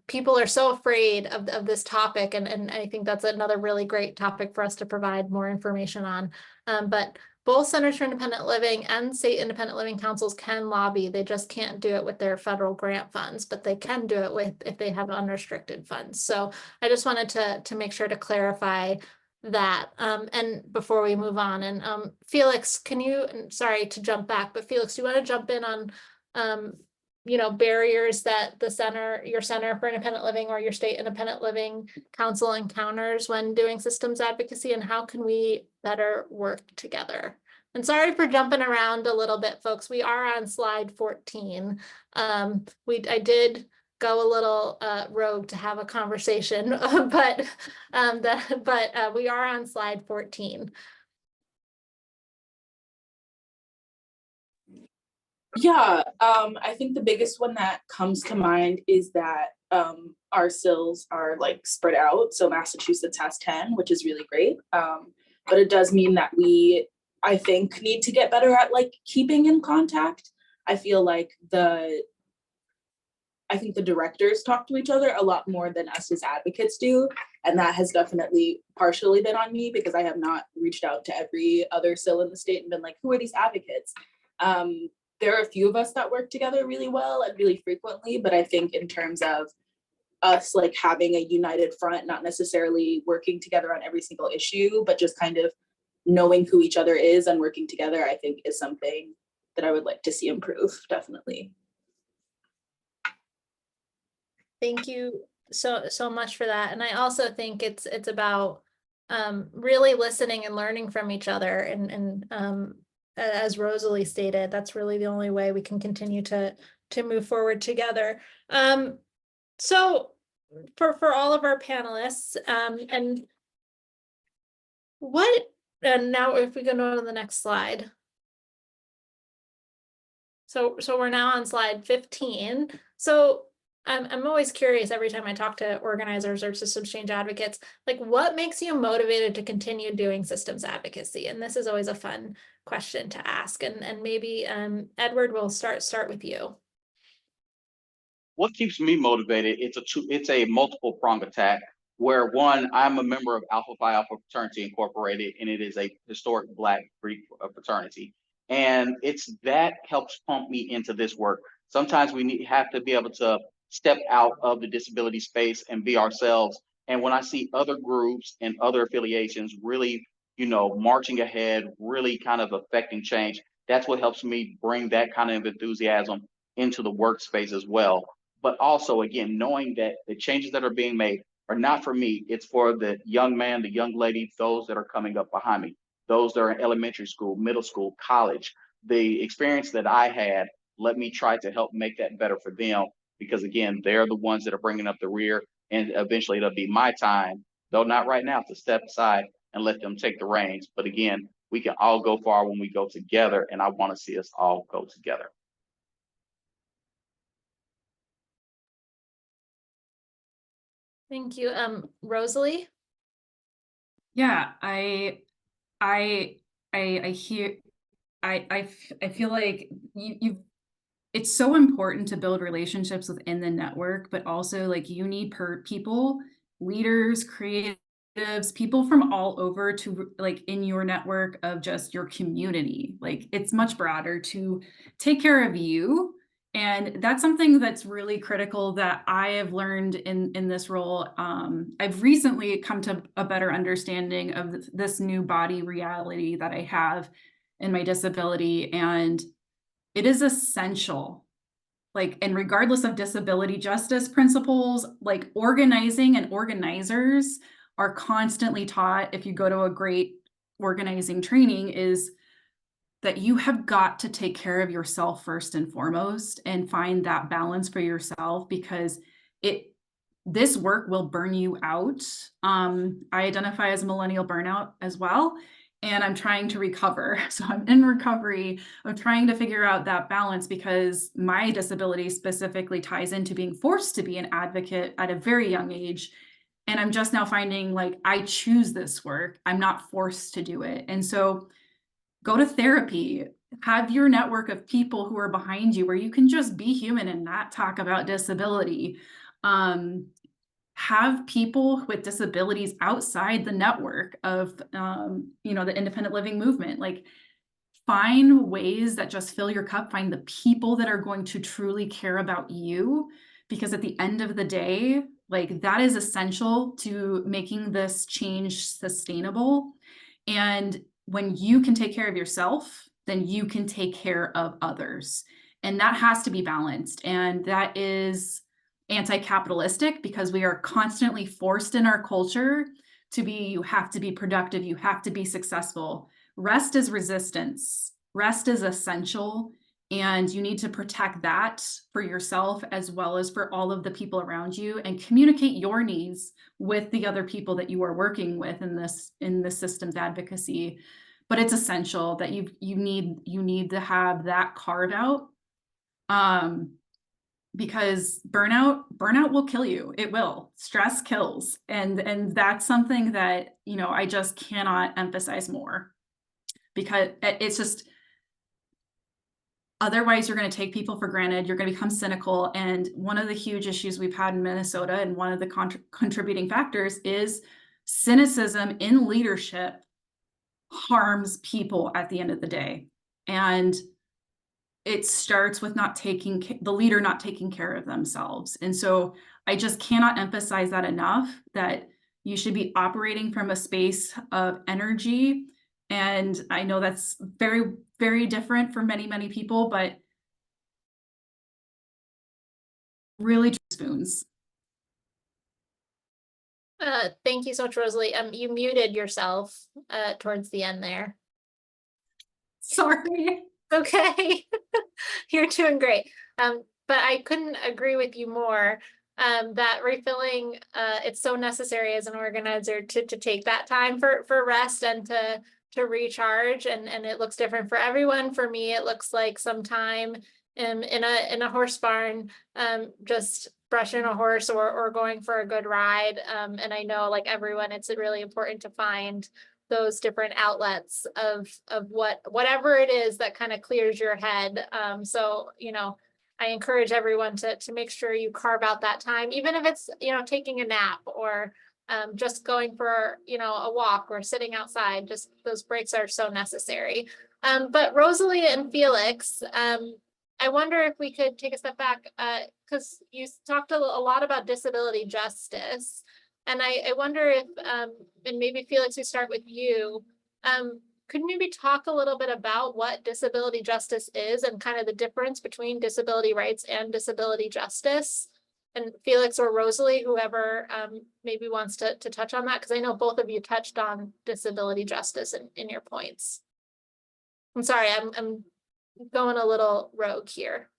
people are so afraid of this topic. And I think that's another really great topic for us to provide more information on. But both Centers for Independent Living and state independent living councils can lobby. They just can't do it with their federal grant funds, but they can do it if they have unrestricted funds. So I just wanted to make sure to clarify that. And before we move on, and Felix, sorry to jump back, but Felix, do you want to jump in on barriers that your Center for Independent Living or your state independent living council encounters when doing systems advocacy, and how can we better work together? And sorry for jumping around a little bit, folks. We are on slide 14. I did go a little rogue to have a conversation, but we are on slide 14. Yeah, I think the biggest one that comes to mind is that our SILs are like spread out. So Massachusetts has 10, which is really great. But it does mean that we, I think, need to get better at like keeping in contact. I feel like the directors talk to each other a lot more than us as advocates do. And that has definitely partially been on me because I have not reached out to every other SIL in the state and been like, who are these advocates? There are a few of us that work together really well and really frequently, but I think in terms of us like having a united front, not necessarily working together on every single issue, but just kind of knowing who each other is and working together, I think is something that I would like to see improve, definitely. Thank you so much for that. And I also think it's about really listening and learning from each other, and as Rosalie stated, that's really the only way we can continue to move forward together. So for all of our panelists, and now if we go on to the next slide. So we're now on slide 15. So I'm always curious every time I talk to organizers or systems change advocates, like what makes you motivated to continue doing systems advocacy? And this is always a fun question to ask. And maybe Edward, will start with you. What keeps me motivated? It's a multiple prong attack where one, I'm a member of Alpha Phi Alpha Fraternity Incorporated, and it is a historic Black Greek fraternity. And it's that helps pump me into this work. Sometimes we have to be able to step out of the disability space and be ourselves. And when I see other groups and other affiliations really, marching ahead, really kind of affecting change, that's what helps me bring that kind of enthusiasm into the workspace as well. But also, again, knowing that the changes that are being made are not for me, it's for the young man, the young lady, those that are coming up behind me, those that are in elementary school, middle school, college. The experience that I had, let me try to help make that better for them. Because again, they're the ones that are bringing up the rear, and eventually it'll be my time, though not right now, to step aside and let them take the reins. But again, we can all go far when we go together, and I want to see us all go together. Thank you. Rosalie? Yeah, I feel like it's so important to build relationships within the network, but also like you need people, leaders, creatives, people from all over to like in your network of just your community. Like it's much broader to take care of you. And that's something that's really critical that I have learned in this role. I've recently come to a better understanding of this new body reality that I have in my disability. And it is essential, like, and regardless of disability justice principles, like organizing and organizers are constantly taught, if you go to a great organizing training, is that you have got to take care of yourself first and foremost and find that balance for yourself, because this work will burn you out. I identify as a millennial burnout as well, and I'm trying to recover. So I'm in recovery of trying to figure out that balance, because my disability specifically ties into being forced to be an advocate at a very young age. And I'm just now finding like I choose this work. I'm not forced to do it. And so go to therapy, have your network of people who are behind you where you can just be human and not talk about disability. Have people with disabilities outside the network of, the independent living movement. Like, find ways that just fill your cup, find the people that are going to truly care about you, because at the end of the day, like that is essential to making this change sustainable. And when you can take care of yourself, then you can take care of others. And that has to be balanced. And that is anti-capitalistic, because we are constantly forced in our culture to be, you have to be productive, you have to be successful. Rest is resistance. Rest is essential. And you need to protect that for yourself as well as for all of the people around you, and communicate your needs with the other people that you are working with in this systems advocacy. But it's essential that you need to have that carved out, because burnout will kill you. It will. Stress kills, and that's something that, you know, I just cannot emphasize more, because it's just, otherwise you're going to take people for granted. You're going to become cynical. And one of the huge issues we've had in Minnesota, and one of the contributing factors, is cynicism in leadership harms people at the end of the day. And it starts with the leader not taking care of themselves. And so I just cannot emphasize that enough, that you should be operating from a space of energy. And I know that's very, very different for many, many people, but really spoons. Thank you so much, Rosalie. You muted yourself towards the end there. Sorry. Okay. You're doing great. But I couldn't agree with you more, that refilling, it's so necessary as an organizer to take that time for rest and to recharge, and it looks different for everyone. For me, it looks like some time in a horse barn, just brushing a horse or going for a good ride. And I know, like everyone, it's really important to find those different outlets of whatever it is that kind of clears your head. So, you know, I encourage everyone to make sure you carve out that time, even if it's, you know, taking a nap or just going for, you know, a walk or sitting outside. Just those breaks are so necessary. But Rosalie and Felix, I wonder if we could take a step back, because you talked a lot about disability justice. And I wonder if, and maybe Felix, we start with you. Could you maybe talk a little bit about what disability justice is and kind of the difference between disability rights and disability justice? And Felix or Rosalie, whoever maybe wants to touch on that, because I know both of you touched on disability justice in your points. I'm sorry, I'm going a little rogue here.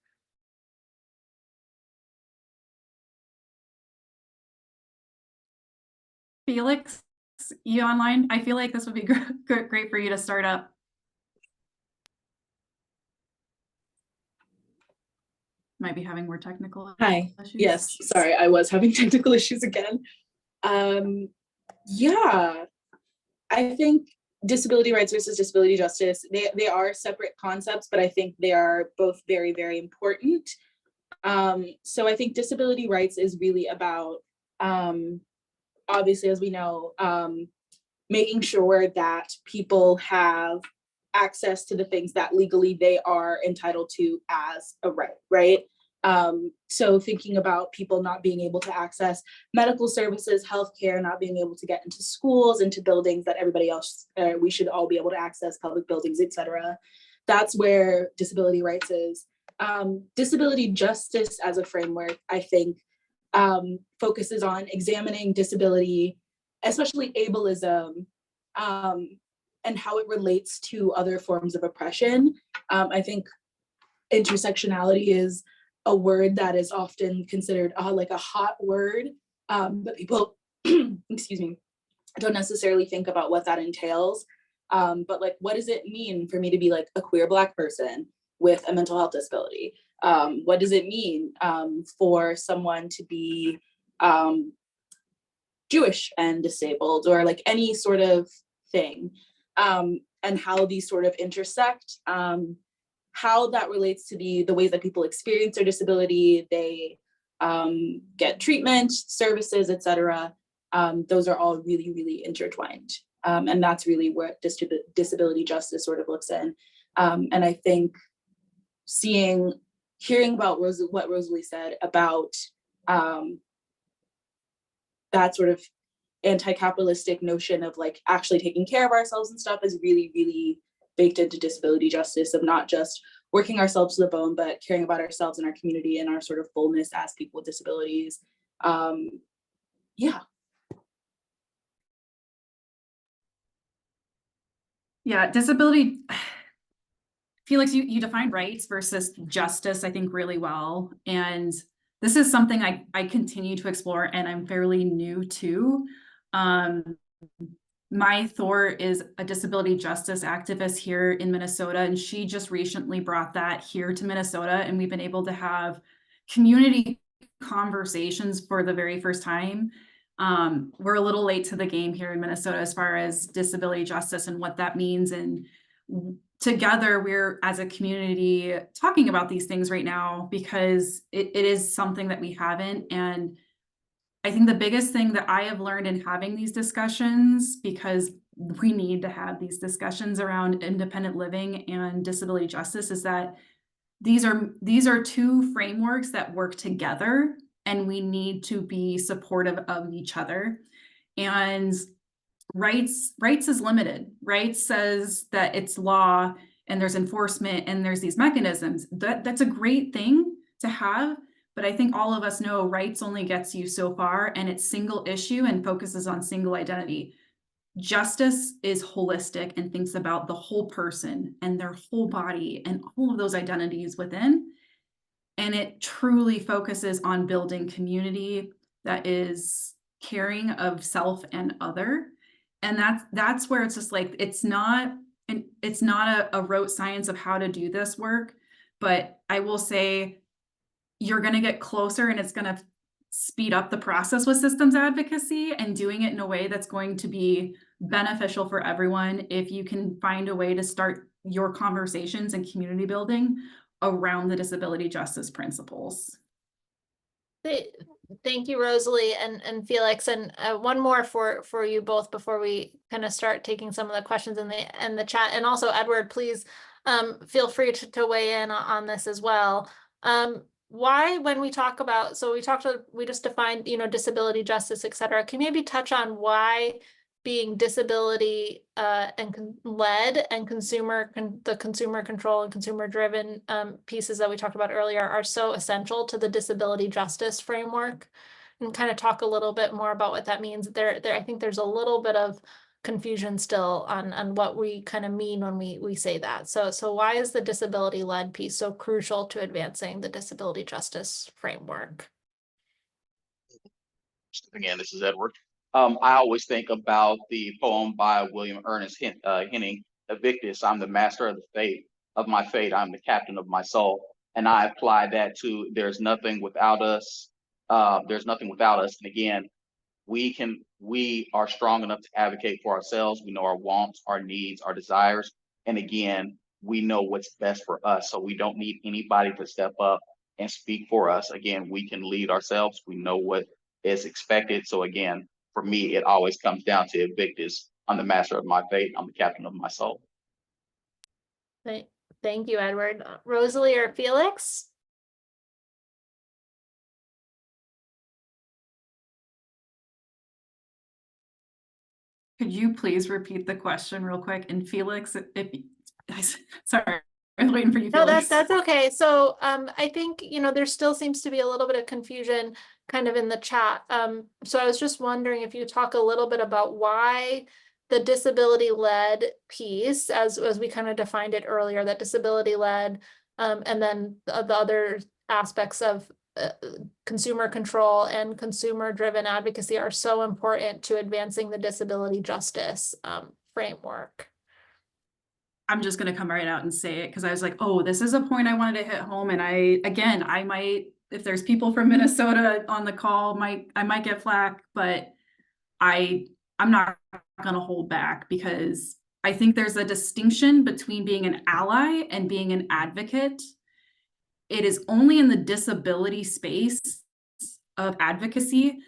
Felix, you online? I feel like this would be great for you to start up. Might be having more technical Hi. issues. Yes, sorry, I was having technical issues again. Yeah, I think disability rights versus disability justice, they are separate concepts, but I think they are both very, very important. So I think disability rights is really about, obviously, as we know, making sure that people have access to the things that legally they are entitled to as a right, right? So thinking about people not being able to access medical services, healthcare, not being able to get into schools, into buildings that everybody else, we should all be able to access, public buildings, etc. That's where disability rights is. Disability justice as a framework, I think, focuses on examining disability, especially ableism, and how it relates to other forms of oppression. I think intersectionality is a word that is often considered like a hot word, but people, excuse me, don't necessarily think about what that entails. But like, what does it mean for me to be like a queer Black person with a mental health disability? What does it mean for someone to be Jewish and disabled, or like any sort of thing, and how these sort of intersect, how that relates to the ways that people experience their disability, they get treatment, services, etc. Those are all really, really intertwined. And that's really where disability justice sort of looks in. And I think hearing about what Rosalie said about that sort of anti-capitalistic notion of like actually taking care of ourselves and stuff is really, really baked into disability justice, of not just working ourselves to the bone, but caring about ourselves and our community and our sort of fullness as people with disabilities. Yeah. Yeah, disability. Felix, you defined rights versus justice, I think, really well. And this is something I continue to explore and I'm fairly new to. My Thor is a disability justice activist here in Minnesota, and she just recently brought that here to Minnesota, and we've been able to have community conversations for the very first time. We're a little late to the game here in Minnesota as far as disability justice and what that means, and together we're as a community talking about these things right now because it is something that we haven't. And I think the biggest thing that I have learned in having these discussions, because we need to have these discussions around independent living and disability justice, is that these are two frameworks that work together, and we need to be supportive of each other. And rights is limited. Rights says that it's law and there's enforcement and there's these mechanisms. That's a great thing to have. But I think all of us know rights only gets you so far, and it's single issue and focuses on single identity. Justice is holistic and thinks about the whole person and their whole body and all of those identities within. And it truly focuses on building community that is caring of self and other. And that's where it's just like, it's not a rote science of how to do this work, but I will say, you're going to get closer and it's going to speed up the process with systems advocacy and doing it in a way that's going to be beneficial for everyone if you can find a way to start your conversations and community building around the disability justice principles. Thank you, Rosalie and Felix. And one more for you both before we kind of start taking some of the questions in the chat. And also, Edward, please feel free to weigh in on this as well. Why, when we talk about, so we just defined, disability justice, et cetera. Can you maybe touch on why being disability and led and the consumer control and consumer driven pieces that we talked about earlier are so essential to the disability justice framework, and kind of talk a little bit more about what that means. I think there's a little bit of confusion still on what we kind of mean when we say that. So why is the disability led piece so crucial to advancing the disability justice framework? Again, this is Edward. I always think about the poem by William Ernest Henning, Evictus. I'm the master of the fate of my fate. I'm the captain of my soul. And I apply that to there's nothing without us. There's nothing without us. And again, we are strong enough to advocate for ourselves. We know our wants, our needs, our desires. And again, we know what's best for us. So we don't need anybody to step up and speak for us. Again, we can lead ourselves. We know what is expected. So again, for me, it always comes down to Evictus. I'm the master of my fate. I'm the captain of my soul. Thank you, Edward. Rosalie or Felix? Could you please repeat the question real quick? And Felix, sorry, I'm waiting for you, No, Felix. that's okay. So I think, there still seems to be a little bit of confusion kind of in the chat. So I was just wondering if you talk a little bit about why the disability-led piece, as we kind of defined it earlier, that disability-led, and then the other aspects of consumer control and consumer-driven advocacy are so important to advancing the disability justice framework. I'm just going to come right out and say it because I was like, oh, this is a point I wanted to hit home. And I might, if there's people from Minnesota on the call, I might get flack, but I'm not going to hold back, because I think there's a distinction between being an ally and being an advocate. It is only in the disability space of advocacy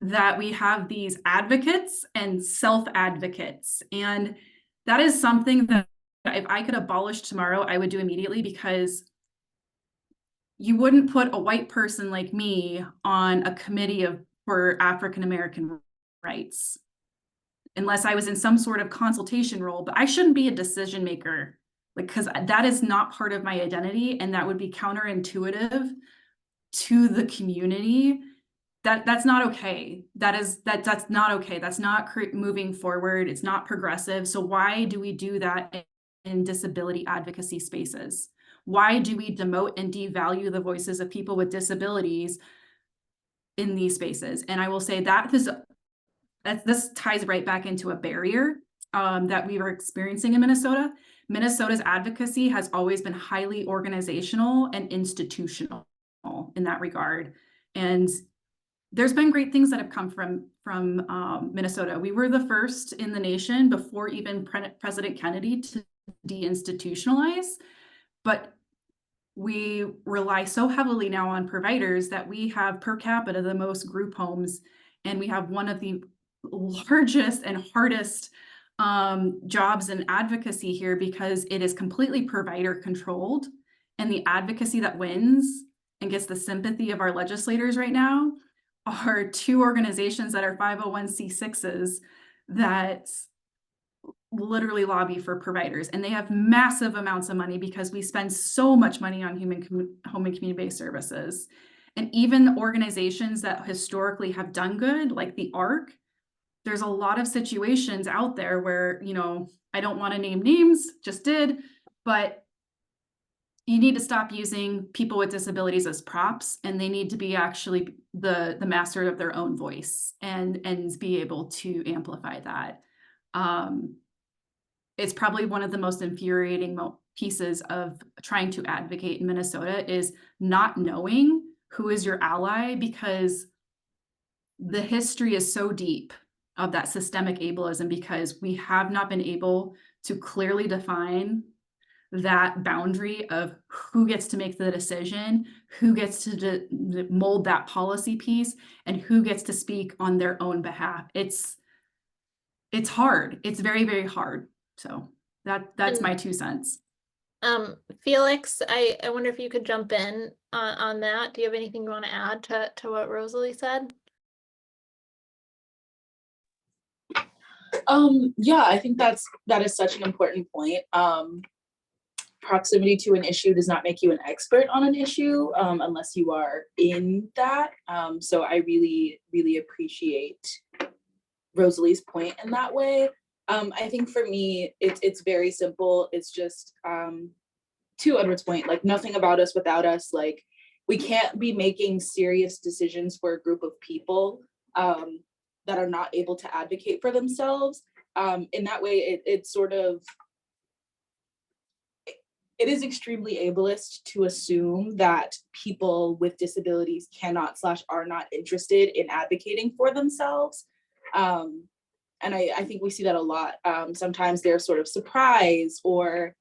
that we have these advocates and self-advocates. And that is something that if I could abolish tomorrow, I would do immediately, because you wouldn't put a white person like me on a committee for African-American rights unless I was in some sort of consultation role, but I shouldn't be a decision maker, because that is not part of my identity, and that would be counterintuitive to the community. That's not okay. That's not okay. That's not moving forward. It's not progressive. So why do we do that in disability advocacy spaces? Why do we demote and devalue the voices of people with disabilities in these spaces? And I will say that this ties right back into a barrier that we were experiencing in Minnesota. Minnesota's advocacy has always been highly organizational and institutional in that regard. And there's been great things that have come from Minnesota. We were the first in the nation before even President Kennedy to deinstitutionalize, but we rely so heavily now on providers that we have per capita the most group homes, and we have one of the largest and hardest jobs in advocacy here because it is completely provider controlled, and the advocacy that wins and gets the sympathy of our legislators right now are two organizations that are 501c6s that literally lobby for providers, and they have massive amounts of money because we spend so much money on home and community-based services. And even organizations that historically have done good, like the ARC, there's a lot of situations out there where, you know, I don't want to name names, just did, but you need to stop using people with disabilities as props, and they need to be actually the master of their own voice and be able to amplify that. It's probably one of the most infuriating pieces of trying to advocate in Minnesota is not knowing who is your ally, because the history is so deep of that systemic ableism, because we have not been able to clearly define that boundary of who gets to make the decision, who gets to mold that policy piece, and who gets to speak on their own behalf. It's hard. It's very, very hard. So that's my 2 cents. Felix, I wonder if you could jump in on that. Do you have anything you want to add to what Rosalie said? Yeah, I think that is such an important point. Proximity to an issue does not make you an expert on an issue unless you are in that. So I really, really appreciate Rosalie's point in that way. I think for me, it's very simple. It's just to Edward's point, like nothing about us without us. Like we can't be making serious decisions for a group of people that are not able to advocate for themselves. In that way, it is extremely ableist to assume that people with disabilities cannot / are not interested in advocating for themselves. And I think we see that a lot. Sometimes they're sort of surprised, or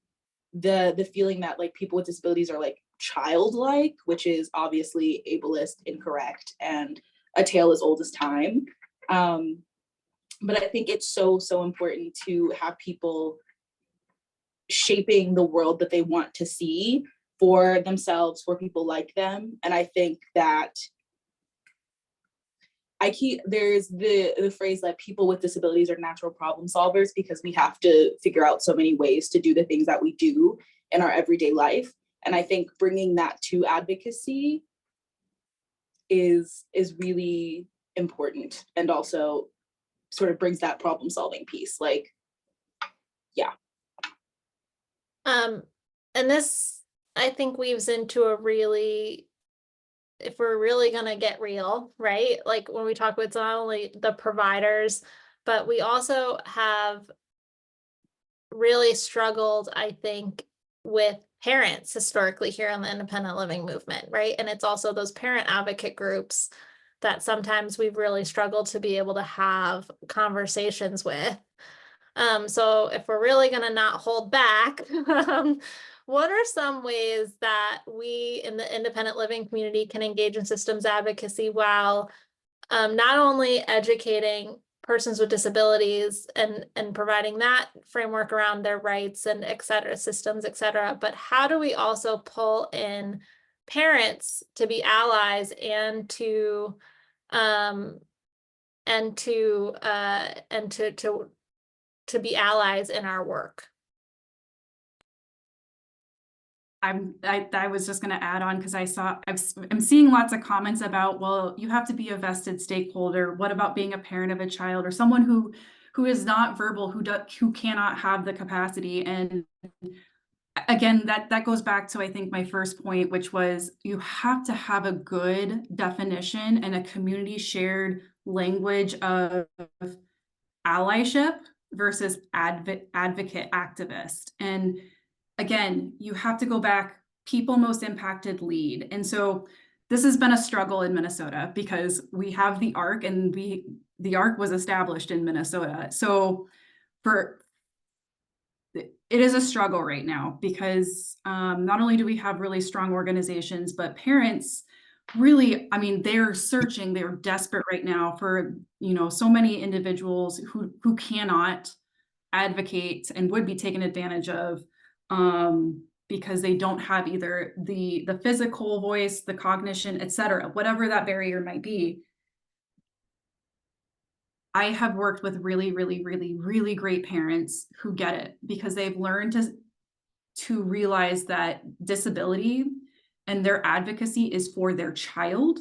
the feeling that like people with disabilities are like childlike, which is obviously ableist, incorrect, and a tale as old as time. But I think it's so important to have people shaping the world that they want to see for themselves, for people like them. And I think that there's the phrase that people with disabilities are natural problem solvers, because we have to figure out so many ways to do the things that we do in our everyday life. And I think bringing that to advocacy is really important, and also sort of brings that problem solving piece. Like, yeah. And this, I think, weaves into a really, if we're really going to get real, right? Like when we talk about, it's not only the providers, but we also have really struggled, I think, with parents historically here in the independent living movement, right? And it's also those parent advocate groups that sometimes we've really struggled to be able to have conversations with. So if we're really going to not hold back, what are some ways that we in the independent living community can engage in systems advocacy while not only educating persons with disabilities and providing that framework around their rights and et cetera, systems, et cetera, but how do we also pull in parents to be allies and to be allies in our work? I was just going to add on, because I'm seeing lots of comments about, well, you have to be a vested stakeholder. What about being a parent of a child, or someone who who is not verbal, who cannot have the capacity. And again, that goes back to, I think, my first point, which was you have to have a good definition and a community shared language of allyship versus advocate activist. And again, you have to go back, people most impacted lead. And so this has been a struggle in Minnesota because we have the ARC, and the ARC was established in Minnesota. So it is a struggle right now because not only do we have really strong organizations, but parents really, I mean, they're searching, they're desperate right now for, so many individuals who cannot advocate and would be taken advantage of because they don't have either the physical voice, the cognition, et cetera, whatever that barrier might be. I have worked with really, really, really, really great parents who get it because they've learned to realize that disability and their advocacy is for their child,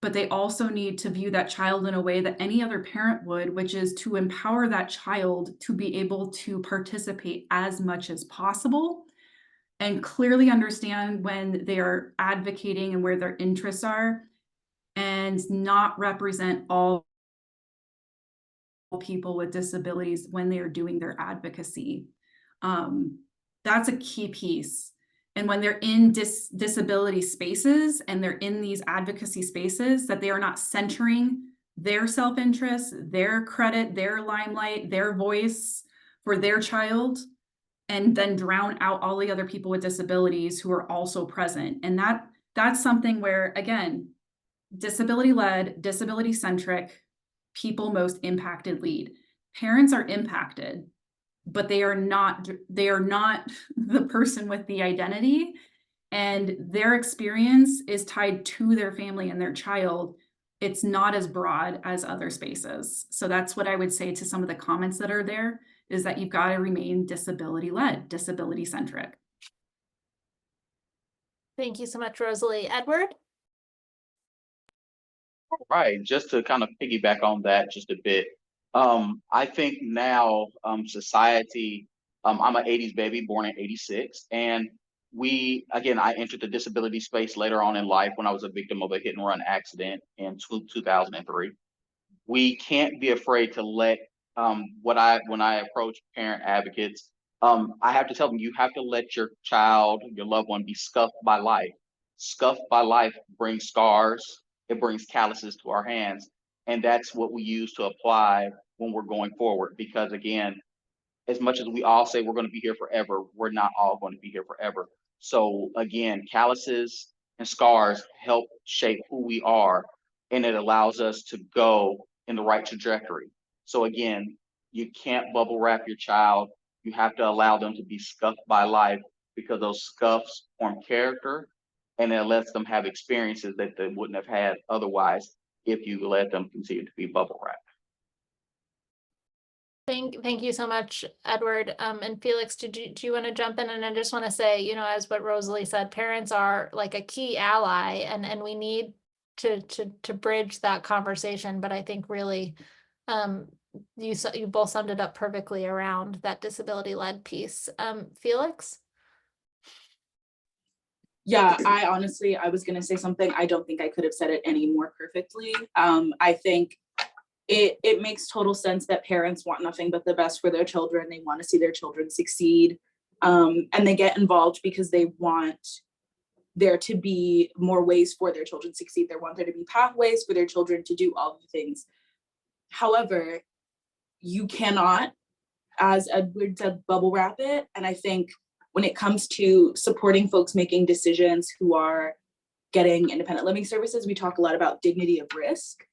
but they also need to view that child in a way that any other parent would, which is to empower that child to be able to participate as much as possible and clearly understand when they are advocating and where their interests are, and not represent all people with disabilities when they are doing their advocacy. That's a key piece. And when they're in disability spaces and they're in these advocacy spaces, that they are not centering their self-interest, their credit, their limelight, their voice for their child, and then drown out all the other people with disabilities who are also present. And that's something where, again, disability-led, disability-centric, people most impacted lead. Parents are impacted, but they are not the person with the identity, and their experience is tied to their family and their child. It's not as broad as other spaces. So that's what I would say to some of the comments that are there, is that you've got to remain disability-led, disability-centric. Thank you so much, Rosalie. Edward? Right, just to kind of piggyback on that just a bit. I think now society, I'm an 80s baby, born in 86, and I entered the disability space later on in life when I was a victim of a hit and run accident in 2003. We can't be afraid to let when I approach parent advocates, I have to tell them, you have to let your child, your loved one, be scuffed by life. Scuffed by life brings scars. It brings calluses to our hands. And that's what we use to apply when we're going forward. Because again, as much as we all say we're going to be here forever, we're not all going to be here forever. So again, calluses and scars help shape who we are, and it allows us to go in the right trajectory. So again, you can't bubble wrap your child. You have to allow them to be scuffed by life, because those scuffs form character, and it lets them have experiences that they wouldn't have had otherwise if you let them continue to be bubble wrapped. Thank you so much, Edward. And Felix, do you want to jump in? And I just want to say, as what Rosalie said, parents are like a key ally, and we need to bridge that conversation. But I think really, you both summed it up perfectly around that disability-led piece. Felix? Yeah, I was going to say something. I don't think I could have said it any more perfectly. I think it makes total sense that parents want nothing but the best for their children. They want to see their children succeed. And they get involved because they want there to be more ways for their children to succeed. They want there to be pathways for their children to do all the things. However, you cannot, as Edward said, bubble wrap it. And I think when it comes to supporting folks making decisions who are getting independent living services, we talk a lot about dignity of risk.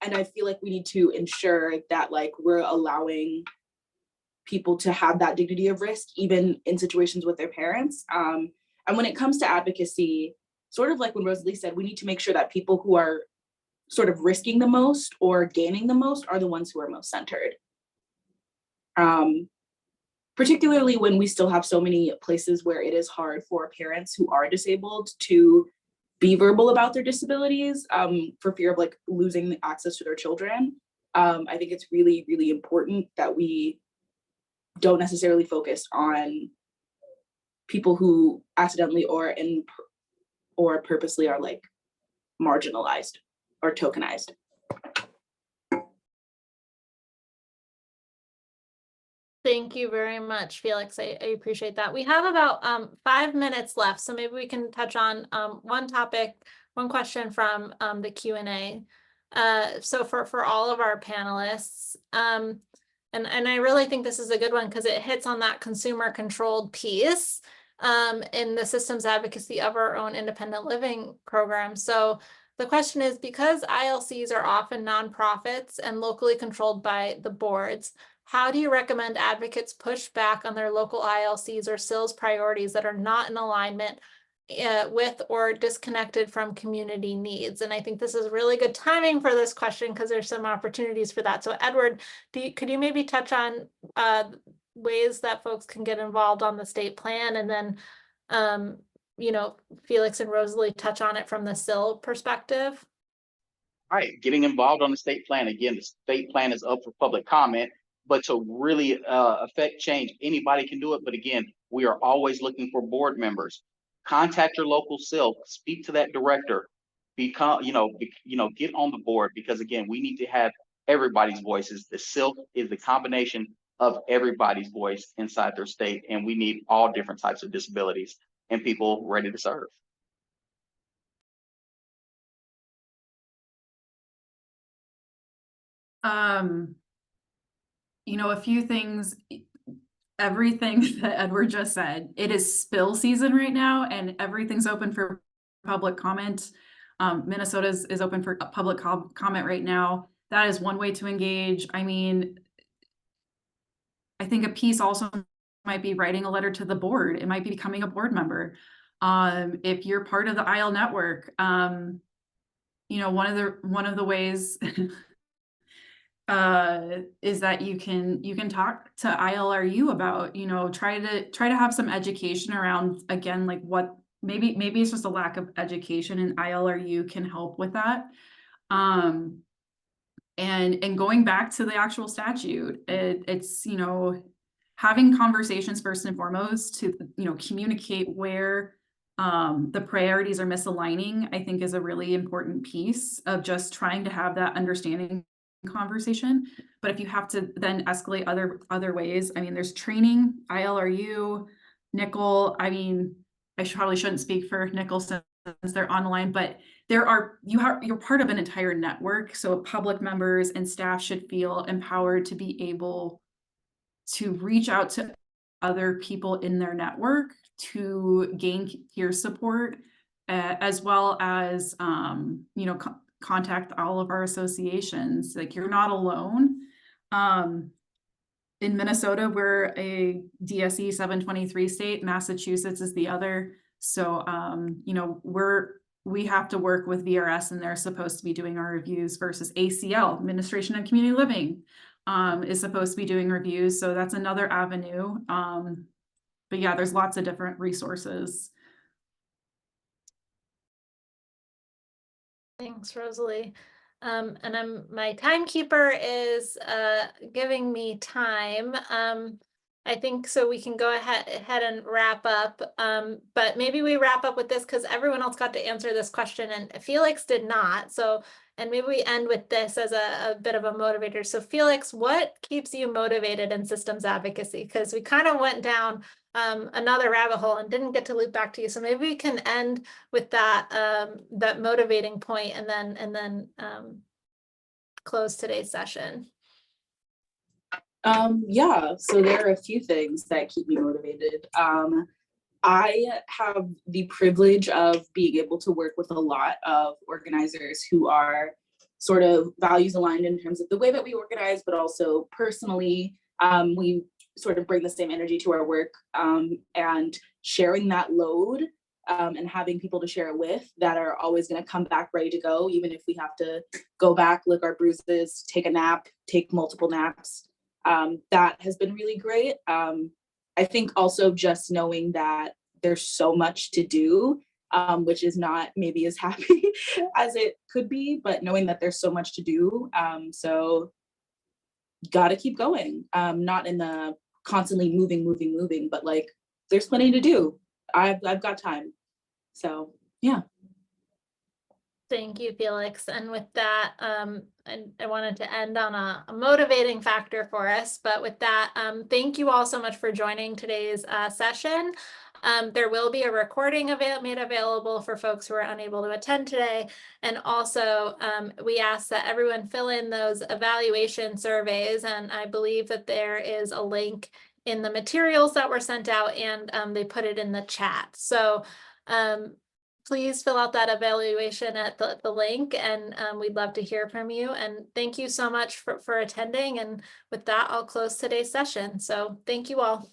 And I feel like we need to ensure that we're allowing people to have that dignity of risk, even in situations with their parents. And when it comes to advocacy, sort of like when Rosalie said, we need to make sure that people who are sort of risking the most or gaining the most are the ones who are most centered. Particularly when we still have so many places where it is hard for parents who are disabled to be verbal about their disabilities for fear of losing access to their children. I think it's really, really important that we don't necessarily focus on people who accidentally or purposely are like marginalized or tokenized. Thank you very much, Felix. I appreciate that. We have about 5 minutes left, so maybe we can touch on one topic, one question from the Q&A. So for all of our panelists, and I really think this is a good one because it hits on that consumer controlled piece in the systems advocacy of our own independent living program. So the question is, because ILCs are often nonprofits and locally controlled by the boards, how do you recommend advocates push back on their local ILCs or SIL's priorities that are not in alignment with or disconnected from community needs? And I think this is really good timing for this question because there's some opportunities for that. So Edward, could you maybe touch on ways that folks can get involved on the state plan, and then you know, Felix and Rosalie touch on it from the SIL perspective? All right, getting involved on the state plan. Again, the state plan is up for public comment, but to really affect change, anybody can do it. But again, we are always looking for board members. Contact your local SIL, speak to that director, get on the board, because again, we need to have everybody's voices. The SILC is the combination of everybody's voice inside their state, and we need all different types of disabilities and people ready to serve. You know, a few things, everything that Edward just said, it is SPIL season right now, and everything's open for public comment. Minnesota is open for public comment right now. That is one way to engage. I mean, I think a piece also might be writing a letter to the board. It might be becoming a board member. If you're part of the IL network, you know, one of the ways is that you can talk to ILRU about, you know, try to have some education around, again, like what maybe it's just a lack of education, and ILRU can help with that. And going back to the actual statute, it's, you know, having conversations first and foremost to, you know, communicate where the priorities are misaligning, I think is a really important piece of just trying to have that understanding conversation. But if you have to then escalate other ways, I mean, there's training, ILRU, Nickel. I mean, I probably shouldn't speak for Nickel since they're online, but you're part of an entire network. So public members and staff should feel empowered to be able to reach out to other people in their network to gain peer support, as well as, you know, contact all of our associations. Like, you're not alone. In Minnesota, we're a DSE 723 state. Massachusetts is the other. So, you know, we have to work with VRS, and they're supposed to be doing our reviews, versus ACL, Administration of Community Living, is supposed to be doing reviews. So that's another avenue. But yeah, there's lots of different resources. Thanks, Rosalie. And my timekeeper is giving me time. I think so we can go ahead and wrap up. But maybe we wrap up with this because everyone else got to answer this question and Felix did not. So, and maybe we end with this as a bit of a motivator. So Felix, what keeps you motivated in systems advocacy? Because we kind of went down another rabbit hole and didn't get to loop back to you. So maybe we can end with that that motivating point, and then close today's session. Yeah, so there are a few things that keep me motivated. I have the privilege of being able to work with a lot of organizers who are sort of values aligned in terms of the way that we organize, but also personally, we sort of bring the same energy to our work, and sharing that load and having people to share it with that are always going to come back ready to go, even if we have to go back, lick our bruises, take a nap, take multiple naps. That has been really great. I think also just knowing that there's so much to do, which is not maybe as happy as it could be, but knowing that there's so much to do. So gotta keep going. Not in the constantly moving, but like there's plenty to do. I've got time. So yeah. Thank you, Felix. And with that, I wanted to end on a motivating factor for us. But with that, thank you all so much for joining today's session. There will be a recording made available for folks who are unable to attend today. And also, we ask that everyone fill in those evaluation surveys. And I believe that there is a link in the materials that were sent out, and they put it in the chat. So please fill out that evaluation at the link, and we'd love to hear from you. And thank you so much for attending. And with that, I'll close today's session. So thank you all.